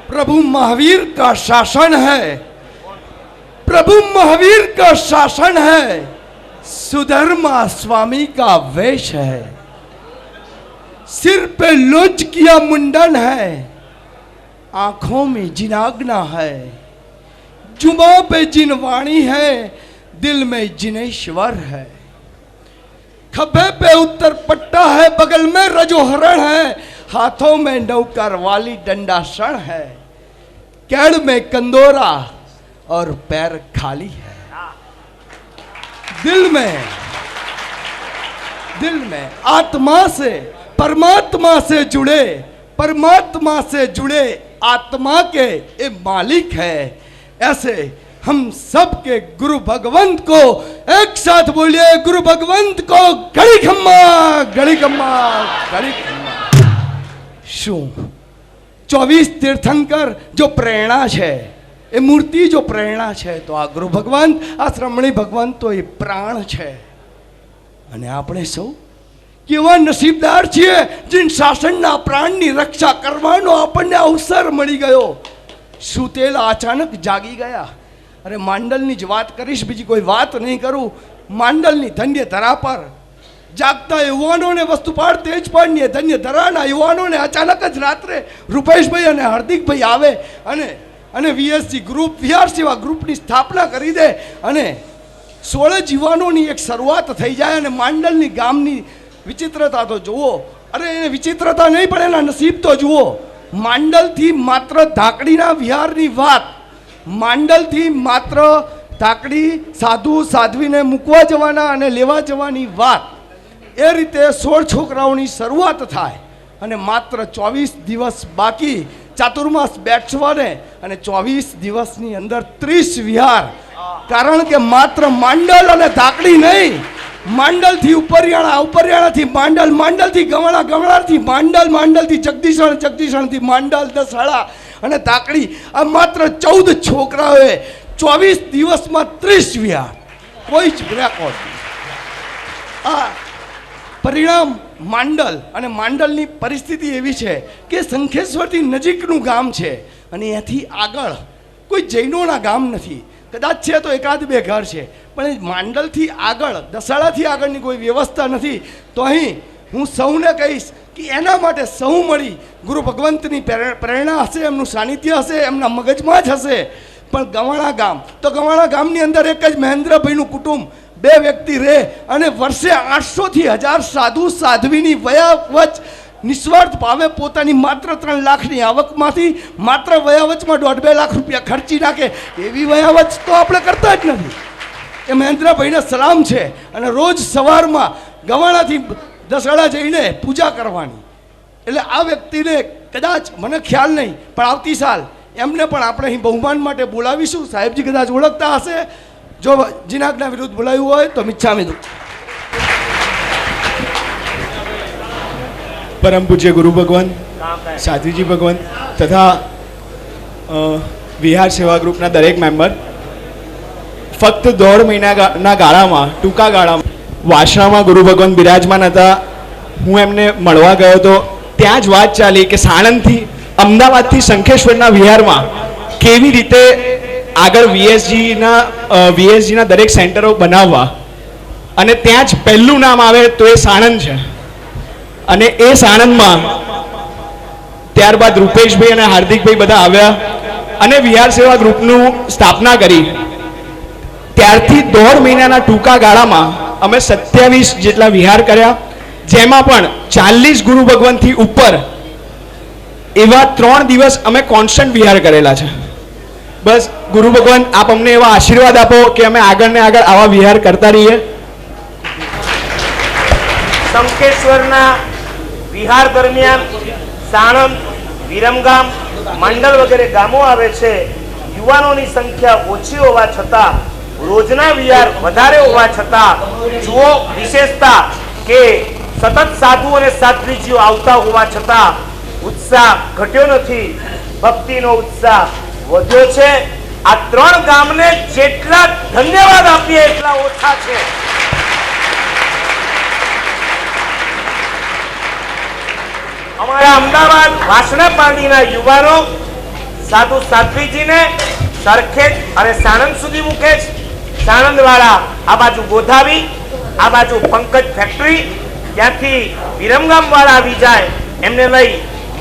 प्रभु महावीर का शासन है, प्रभु महावीर का शासन है, सुधर्मा स्वामी का वेश है, सिर पे लोच किया मुंडन है, आंखों में जिनागना है, जुबां पे जिनवाणी है, दिल में जिनेश्वर है, खभे पे उत्तर पट्टा है, बगल में रजोहरण है, हाथों में नौकर वाली दंडासन है, केड़ में कंदोरा और पैर खाली है, दिल में आत्मा से परमात्मा से जुड़े, परमात्मा से जुड़े आत्मा के ये मालिक है. ऐसे हम सब के गुरु भगवंत को एक साथ बोलिए, गुरु भगवंत को गड़ी खम्मा गड़ी खम्मा गड़ी खम्मा. શું 24 તીર્થંકર જો પ્રેરણા છે એ મૂર્તિ જો પ્રેરણા છે તો આ ગુરુ ભગવંત આ શ્રમણી ભગવંત તો એ પ્રાણ છે. અને આપણે સૌ કેવા નસીબદાર છીએ જીન શાસનના પ્રાણની રક્ષા કરવાનો આપણને અવસર મળી ગયો. સુતેલા અચાનક જાગી ગયા. અરે માંડલની જ વાત કરીશ, બીજી કોઈ વાત નહીં કરું. માંડલની ધન્ય ધરા પર જાગતા યુવાનોને વસ્તુપાળ તેજપાળની ધન્ય ધરાના યુવાનોને અચાનક જ રાત્રે રૂપેશભાઈ અને હાર્દિકભાઈ આવે અને વીએસજી ગ્રુપ વિહાર સેવા ગ્રુપની સ્થાપના કરી દે અને 16 યુવાનોની એક શરૂઆત થઈ જાય. અને માંડલની ગામની વિચિત્રતા તો જુઓ. અરે એને વિચિત્રતા નહીં પણ એના નસીબ તો જુઓ. માંડલથી માત્ર ધાકડીના વિહારની વાત, માંડલથી માત્ર ધાકડી સાધુ સાધ્વીને મૂકવા જવાના અને લેવા જવાની વાત, એ રીતે 16 છોકરાઓની શરૂઆત થાય અને માત્ર 24 દિવસ બાકી ચાતુર્માસ બેઠવાને અને 24 દિવસની અંદર 30 વિહાર. કારણ કે માત્ર માંડલ અને ધાકડી નહીં, માંડલથી ઉપરિયાણા, ઉપરિયાણાથી માંડલ, માંડલથી ગવાણા, ગવાણાથી માંડલ, માંડલથી જગદીશણ, જગદીશણથી માંડલ, દસાડા અને ધાકડી. આ માત્ર 14 છોકરાઓએ 24 દિવસમાં 30 વિહાર, કોઈ જ રેકોર્ડ. આ પરિણામ માંડલ. અને માંડલની પરિસ્થિતિ એવી છે કે શંખેશ્વરથી નજીકનું ગામ છે અને એથી આગળ કોઈ જૈનોના ગામ નથી. કદાચ છે તો 1-2 ઘર છે, પણ માંડલથી આગળ, દસાડાથી આગળની કોઈ વ્યવસ્થા નથી. તો અહીં હું સૌને કહીશ કે એના માટે સૌ મળી ગુરુ ભગવંતની પ્રેરણા હશે, એમનું સાનિધ્ય હશે, એમના મગજમાં જ હશે. પણ ગવાણા ગામ, તો ગવાણા ગામની અંદર એક જ મહેન્દ્રભાઈનું કુટુંબ, 2 વ્યક્તિ રહે અને વર્ષે 800 થી 1000 સાધુ સાધ્વીની વયાવચ નિસ્વાર્થ ભાવે પોતાની માત્ર 3 લાખની આવકમાંથી માત્ર વયાવચમાં 1.5-2 લાખ રૂપિયા ખર્ચી નાખે. એવી વયાવચ તો આપણે કરતા જ નથી. એ મહેન્દ્રભાઈને સલામ છે. અને રોજ સવારમાં ગવાણાથી દસાડા જઈને પૂજા કરવાની. એટલે આ વ્યક્તિને કદાચ મને ખ્યાલ નહીં પણ આવતી સાલ એમને પણ આપણે અહીં બહુમાન માટે બોલાવીશું. સાહેબજી કદાચ ઓળખતા હશે. જો જીનાગના વિરુદ્ધ બોલાવ્યું હોય તો મિચ્છામી દઉં. પરમ પૂજ્ય ગુરુ ભગવાન, સાધુજી ભગવાન તથા વિહાર સેવા ગ્રુપના દરેક મેમ્બર, ફક્ત 1.5 મહિનાના ગાળામાં, ટૂંકા ગાળામાં વાસણામાં ગુરુ ભગવાન બિરાજમાન હતા. હું એમને મળવા ગયો હતો. ત્યાં જ વાત ચાલી કે સાણંદથી, અમદાવાદથી શંખેશ્વરના વિહારમાં કેવી રીતે આગળ વીએસજીના દરેક સેન્ટરો બનાવવા, અને ત્યાં જ પહેલું નામ આવે તો એ સાણંદ છે. અને એ સાણંદમાં ત્યારબાદ રૂપેશભાઈ અને હાર્દિકભાઈ બધા આવ્યા અને વિહાર સેવા ગ્રુપનું સ્થાપના કરી. ત્યારથી 1.5 મહિનાના ટૂંકા ગાળામાં અમે 27 જેટલા વિહાર કર્યા, જેમાં પણ 40 ગુરુ ભગવાનથી ઉપર એવા 3 દિવસ અમે કોન્સ્ટન્ટ વિહાર કરેલા છે. બસ ગુરુ ભગવાન આપ અમને એવા આશીર્વાદ આપો કે અમે આગળ ને આગળ આવા વિહાર કરતા રહીએ. શંખેશ્વરના વિહાર દરમિયાન સાણંદ, વિરમગામ, મંડલ વગેરે ગામો આવે છે. યુવાનોની સંખ્યા ઓછી હોવા છતાં રોજના વિહાર વધારે હોવા છતાં જુઓ વિશેષતા કે સતત સાધુ અને સાધ્વીજીઓ આવતા હોવા છતાં ઉત્સાહ ઘટ્યો નથી, ભક્તિનો ઉત્સાહ વધ્યો છે. આ 3 ગામને જેટલા ધન્યવાદ આપીએ એટલા ઓછા છે. અમારા અમદાવાદ વાસણા પારડીના યુવાનો સાધુ સાધ્વીજીને સરખેજ અને સાણંદ સુધી મૂકે છે. સાણંદ વાળા આ બાજુ ગોધાવી, આ બાજુ પંકજ ફેક્ટરી, ત્યાંથી વિરમગામ વાળા આવી જાય એમને લઈ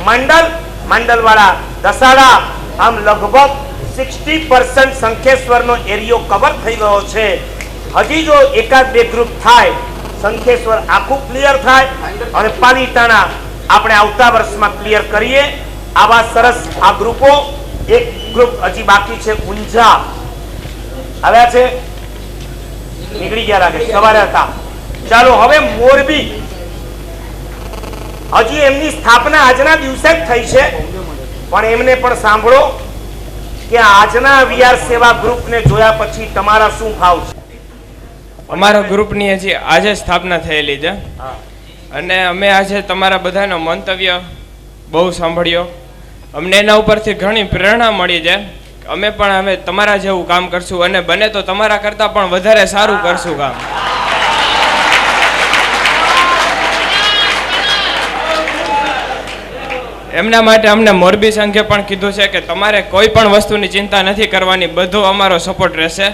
મંડલ વાળા દસાડા. આમ લગભગ 60% શંખેશ્વરનો એરિયો કવર થઈ ગયો છે. હજી જો 1-2 ગ્રુપ થાય, શંખેશ્વર આખું ક્લિયર થાય અને પાલીતાણા આપણે આવતા વર્ષમાં ક્લિયર કરીએ. આવા સરસ આ ગ્રુપો, એક ગ્રુપ હજી બાકી છે, ઊંઝા આવ્યા છે, નીકળી ગયા લાગે, સવારે હતા. ચાલો હવે મોરબી, હજી એમની સ્થાપના આજના દિવસે જ થઈ છે, પણ એમને પણ સાંભળો કે આજના વિહાર સેવા ગ્રુપને જોયા પછી તમારા શું ભાવ છે? અમારા ગ્રુપની હજી આજે સ્થાપના થયેલી છે અને અમે આજે તમારા બધાનો મંતવ્ય બહુ સાંભળ્યો. અમને એના ઉપરથી ઘણી પ્રેરણા મળી છે. અમે પણ હવે તમારા જેવું કામ કરશું અને બને તો તમારા કરતાં પણ વધારે સારું કરશું કામ. એમના માટે અમને મોરબી સંઘે પણ કીધું છે કે તમારે કોઈ પણ વસ્તુની ચિંતા નથી કરવાની, બધો અમારો સપોર્ટ રહેશે.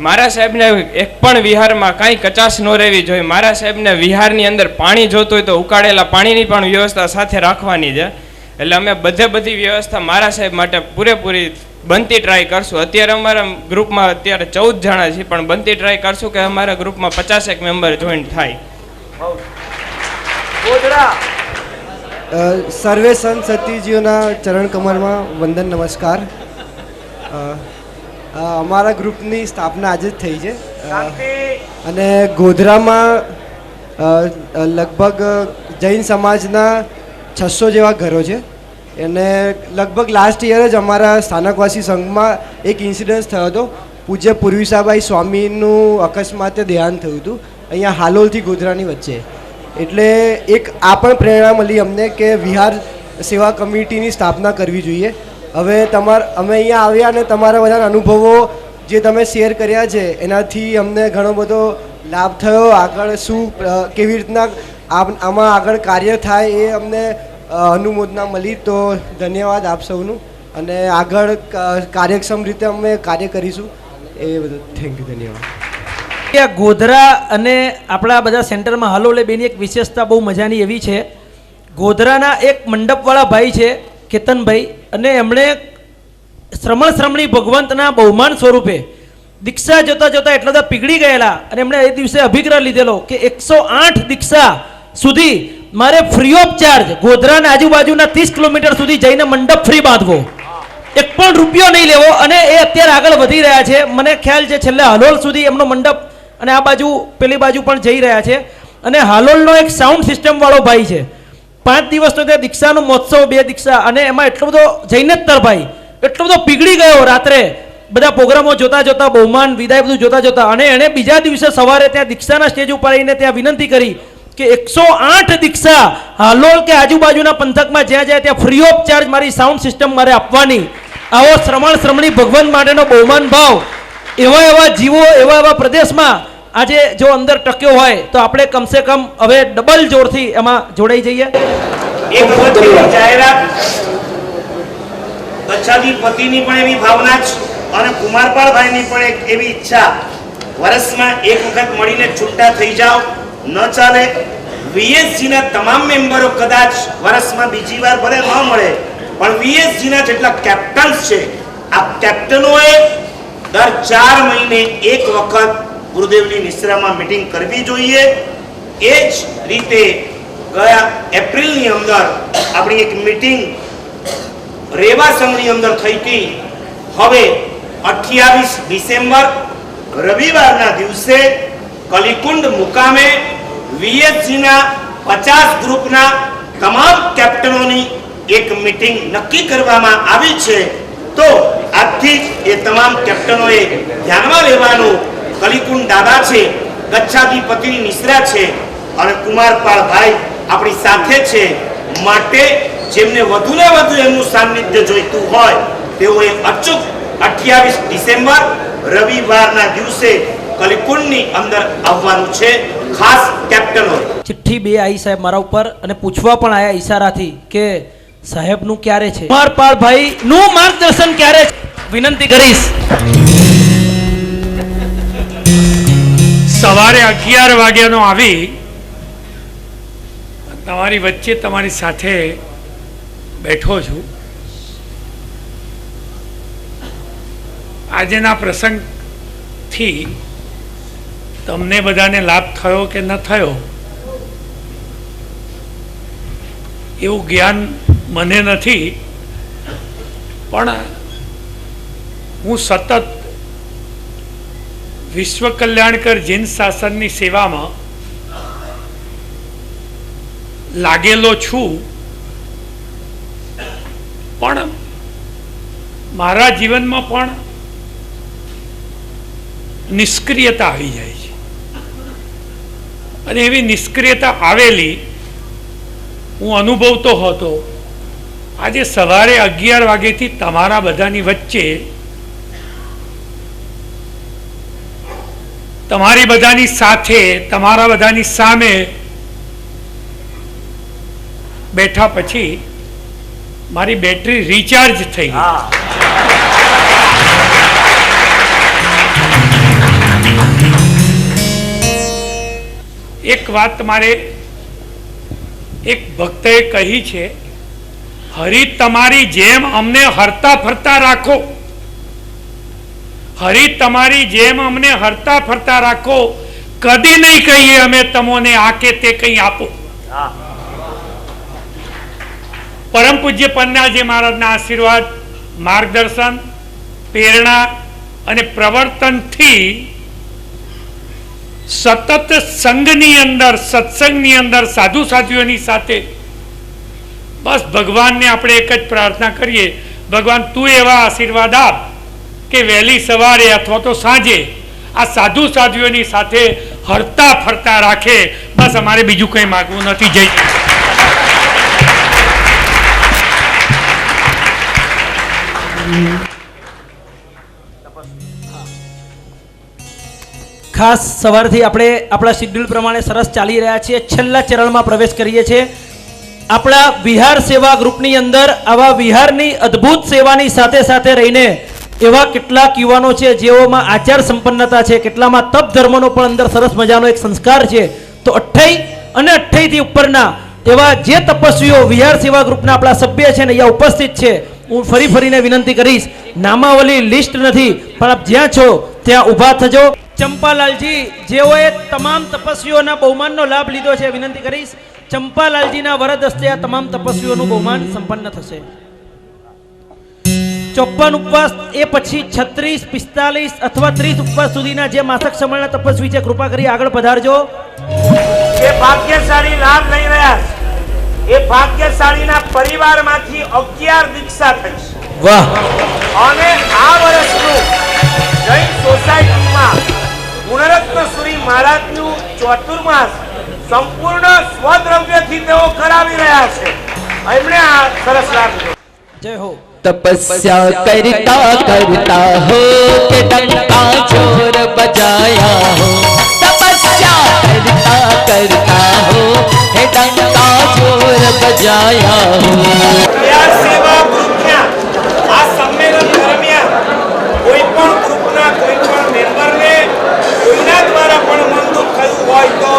મારા સાહેબને એક પણ વિહારમાં કાંઈ કચાશ ન રહેવી જોઈએ. મારા સાહેબને વિહારની અંદર પાણી જોતું હોય તો ઉકાળેલા પાણીની પણ વ્યવસ્થા સાથે રાખવાની છે. એટલે અમે બધી વ્યવસ્થા મારા સાહેબ માટે પૂરેપૂરી બનતી ટ્રાય કરશું. અત્યારે અમારા ગ્રુપમાં અત્યારે 14 જણા છે, પણ બનતી ટ્રાય કરશું કે અમારા ગ્રુપમાં 50 મેમ્બર જોઈન્ટ થાય. સર્વે સંત સતીજીઓના ચરણ કમરમાં વંદન, નમસ્કાર. અમારા ગ્રુપની સ્થાપના આજે જ થઈ છે અને ગોધરામાં લગભગ જૈન સમાજના 600 જેવા ઘરો છે. અને લગભગ લાસ્ટ યર જ અમારા સ્થાનકવાસી સંઘમાં એક ઇન્સિડન્સ થયો હતો. પૂજ્ય પૂર્વિસાબાઈ સ્વામીનું અકસ્માતે દેહાંત થયું હતું અહીંયા હાલોલથી ગોધરાની વચ્ચે. એટલે એક આ પણ પ્રેરણા મળી અમને કે વિહાર સેવા કમિટીની સ્થાપના કરવી જોઈએ. હવે અમે અહીંયા આવ્યા અને તમારા બધાના અનુભવો જે તમે શેર કર્યા છે એનાથી અમને ઘણો બધો લાભ થયો. આગળ શું કેવી રીતના આમાં આગળ કાર્ય થાય એ અમને અનુમોદના મળી. તો ધન્યવાદ આપ સૌનું અને આગળ કાર્યક્ષમ રીતે અમે કાર્ય કરીશું. એ બધું થેન્ક યુ, ધન્યવાદ. ગોધરા અને આપણા બધા સેન્ટરમાં હાલોલે બેની એક વિશેષતા બહુ મજાની એવી છે. ગોધરાના એક મંડપવાળા ભાઈ છે કેતનભાઈ, અને એમણે શ્રમણી ભગવંતના બહુમાન સ્વરૂપે દીક્ષા જોતા જોતા એટલા બધા પીગળી ગયેલા અને એમણે એ દિવસે અભિગ્રહ લીધેલો કે 108 દીક્ષા સુધી મારે ફ્રી ઓફ ચાર્જ ગોધરાના આજુબાજુના 30 કિલોમીટર સુધી જઈને મંડપ ફ્રી બાંધવો, 1 પણ રૂપિયો નહીં લેવો. અને એ અત્યારે આગળ વધી રહ્યા છે. મને ખ્યાલ છે છેલ્લે હાલોલ સુધી એમનો મંડપ અને આ બાજુ પેલી બાજુ પણ જઈ રહ્યા છે. અને હાલોલનો એક સાઉન્ડ સિસ્ટમ વાળો ભાઈ છે. 5 દિવસનો ત્યાં દીક્ષાનો મહોત્સવ, 2 દીક્ષા, અને એમાં એટલો બધો જૈનેતર ભાઈ એટલો બધો પીગળી ગયો રાત્રે બધા પ્રોગ્રામો જોતા જોતા, બહુમાન વિદાય બધું જોતા જોતા, અને એણે બીજા દિવસે સવારે ત્યાં દીક્ષાના સ્ટેજ ઉપર આવીને ત્યાં વિનંતી કરી કે 108 દીક્ષા હાલોલ કે આજુબાજુના પંથકમાં જ્યાં જાય ત્યાં ફ્રી ઓફ ચાર્જ મારી સાઉન્ડ સિસ્ટમ મારે આપવાની. આવો શ્રમણી ભગવાન માટેનો બહુમાન ભાવ એવા જીવો એવા પ્રદેશમાં આજે જો અંદર ટક્યો હોય તો આપણે કમસે કમ હવે ડબલ જોરથી એમાં જોડાઈ જઈએ. એક અગત્યની જાહેરાત, ગચ્છાધિપતિની પણ એવી ભાવના છે અને કુમારપાળભાઈની પણ એક એવી ઈચ્છા, વર્ષમાં એક વખત મળીને છૂટા થઈ જાઓ, ન ચાલે. વીએસજીના તમામ મેમ્બરો કદાચ વર્ષમાં બીજી વાર ભલે ન મળે, પણ વીએસજીના જેટલા કેપ્ટન્સ છે, આ કેપ્ટનોએ દર 4 મહિને એક વખત ગુરુદેવની નિશ્રામાં મીટિંગ કરવી જોઈએ. એ જ રીતે ગયા એપ્રિલની અંદર આપણી એક મીટિંગ રેવા સંઘની અંદર થઈ હતી. હવે 28 ડિસેમ્બર રવિવારના દિવસે કલિકુંડ મુકામે વીએસજીના 50 ગ્રુપના તમામ કેપ્ટનોની એક મીટિંગ નક્કી કરવામાં આવી છે. તો આજથી જ એ તમામ કેપ્ટનોએ ધ્યાનમાં લેવાનું, કલિકુંડ દાદા છે, ગચ્છાધિપતિની નિશ્રા છે અને કુમારપાળભાઈ આપણી સાથે છે. માટે જેમને વધુને વધુ એમનું સાનિધ્ય જોઈતું હોય તેઓએ અચૂક 28 ડિસેમ્બર રવિવારના દિવસે કલિકુંડની અંદર આવવાનું છે. ખાસ કેપ્ટનો ચિઠ્ઠી 2 આવી સાહેબ મારા ઉપર અને પૂછવા પણ આયા ઈશારાથી કે સાહેબનું ક્યારે છે, કુમારપાળભાઈ નું માર્ગદર્શન ક્યારે છે. વિનંતી કરીશ. સવારે 11 વાગ્યાનો આવી તમારી વચ્ચે તમારી સાથે બેઠો છું. આજના પ્રસંગથી તમને બધાને લાભ થયો કે ન થયો એવું જ્ઞાન મને નથી, પણ હું સતત વિશ્વ કલ્યાણકર જૈન શાસનની સેવામાં લાગેલો છું. પણ મારા જીવનમાં પણ નિષ્ક્રિયતા આવી જાય છે અને એવી નિષ્ક્રિયતા આવેલી હું અનુભવતો હતો. આજે સવારે 11 વાગ્યાથી તમારા બધાની વચ્ચે, તમારી બધાની સાથે, તમારા બધાની સામે બેઠા પછી મારી બેટરી રિચાર્જ થઈ ગઈ. એક વાત મારે એક ભક્તએ કહી છે, હરિ તમારી જેમ અમને હરતા ફરતા રાખો, હરિ તમારી જેમ અમને હરતા ફરતા રાખો, કદી નહીં કહીએ અમે તમોને આ કે તે કંઈ આપો. પરમ પૂજ્ય પન્નાજી મહારાજના આશીર્વાદ, માર્ગદર્શન, પ્રેરણા અને પ્રવર્તનથી સતત સંઘની અંદર, સત્સંગની અંદર, સાધુ સાધ્વીઓની સાથે બસ ભગવાનને આપણે એક જ પ્રાર્થના કરીએ, ભગવાન તું એવા આશીર્વાદ આપ કે વહેલી સવારે અથવા તો સાંજે આ સાધુ સાધ્વીઓની સાથે હરતા ફરતા રાખે. બસ અમારે બીજું કંઈ માગવું નથી. જય ખાસ સવારથી આપણે આપણા શિડ્યુલ પ્રમાણે સરસ ચાલી રહ્યા છીએ. છેલ્લા ચરણમાં પ્રવેશ કરીએ છીએ. આપણા વિહાર સેવા ગ્રુપની અંદર આવા વિહારની અદ્ભુત સેવાની સાથે સાથે રહીને એવા કેટલાક યુવાનો છે જેઓમાં આચાર સંપન્નતા છે, કેટલામાં તપ ધર્મનો પણ અંદર સરસ મજાનો એક સંસ્કાર છે. તો 28 અને 28 થી ઉપરના એવા જે તપસ્વીઓ વિહાર સેવા ગ્રુપના આપણા સભ્ય છે ને અહીંયા ઉપસ્થિત છે, હું ફરીને વિનંતી કરીશ, નામાવલી લિસ્ટ નથી પણ આપ જ્યાં છો ત્યાં ઊભા થજો. ચંપાલાલજી જેઓએ તમામ તપસ્વીઓના બહુમાનનો લાભ લીધો છે, વિનંતી કરીશ ચંપાલાલજીના વરદ હસ્તે આ તમામ તપસ્વીઓનું બહુમાન સંપન્ન થશે. 54 ઉપવાસ એ પછી 36, 45 અથવા 30 ઉપવાસ સુધીના જે માસક સમયના તપસ્વી છે કૃપા કરી આગળ પધારજો. એ ભાગ્યશાળી લાભ લઈ રહ્યા છે. એ ભાગ્યશાળીના પરિવારમાંથી 11 દીક્ષા થઈ છે. વાહ. અને આ વર્ષનું જૈન સોસાયટીમાં ગુણરત્ન સુરી મહારાજનું ચાતુર્માસ સંપૂર્ણ સ્વદ્રવ્યથી તેઓ કરાવી રહ્યા છે. એમણે આ સરસ લાભ. जय हो। तपस्या करता करता हो के डंका जोर बजाया हो, तपस्या करता करता हो के डंका जोर बजाया हो। આ સેવા ગ્રુપના આ સંમેલન દરમિયાન કોઈ પણ ગ્રુપના કોઈ પણ મેમ્બરને કોઈના દ્વારા પણ મન દુઃખ થયું હોય તો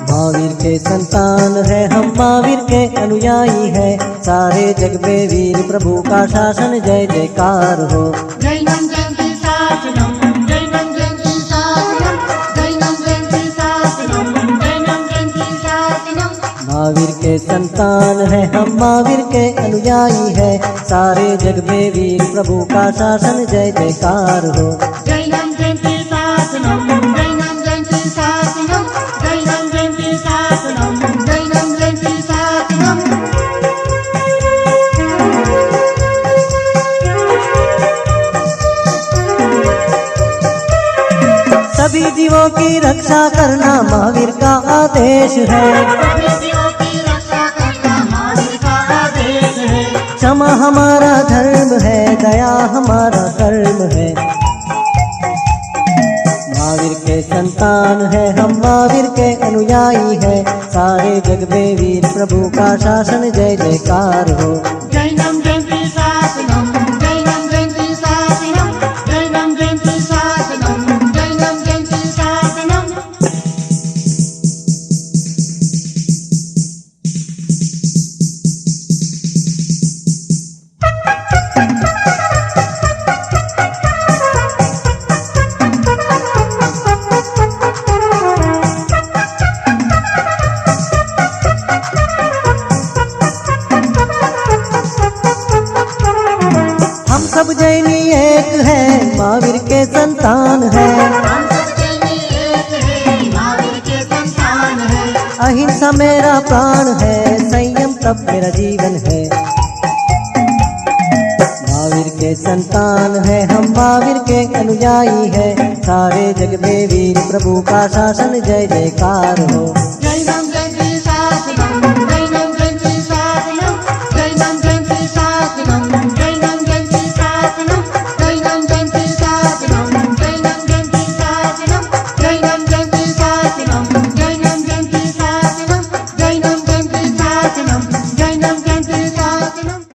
महावीर के संतान है हम, महावीर के अनुयायी है, सारे जग में वीर प्रभु का शासन, जय जयकार हो। जैनम जयंती शासनम, जैनम जयंती शासनम, जैनम जयंती शासनम, जैनम जयंती शासनम। महावीर के संतान है हम, महावीर के अनुयायी है, सारे जग में वीर प्रभु का शासन, जय जयकार हो। जैनम जयंती शासनम, जैनम जयंती शासनम, जैनम जयंती शासनम, जैनम जयंती शासनम। सभी जीवों की रक्षा करना महावीर का आदेश है, सभी जीवों की रक्षा करना महावीर का आदेश है। क्षमा हमारा धर्म है, दया हमारा कर्म है। महावीर के संतान है हम, महावीर के अनुयायी है, सारे जग में वीर प्रभु का शासन, जय जयकार हो। जैनम जयंती शासनम, जैनम जयंती शासनम, जैनम जयंती शासनम, जैनम जयंती शासनम। हम सब जैनी एक है, महावीर के संतान है, हम सब जैनी एक है, महावीर के संतान है। अहिंसा मेरा प्राण है, संयम तप मेरा जीवन है। महावीर के संतान है हम, महावीर के अनुयायी है, सारे जग में वीर प्रभु का शासन, जय जयकार हो।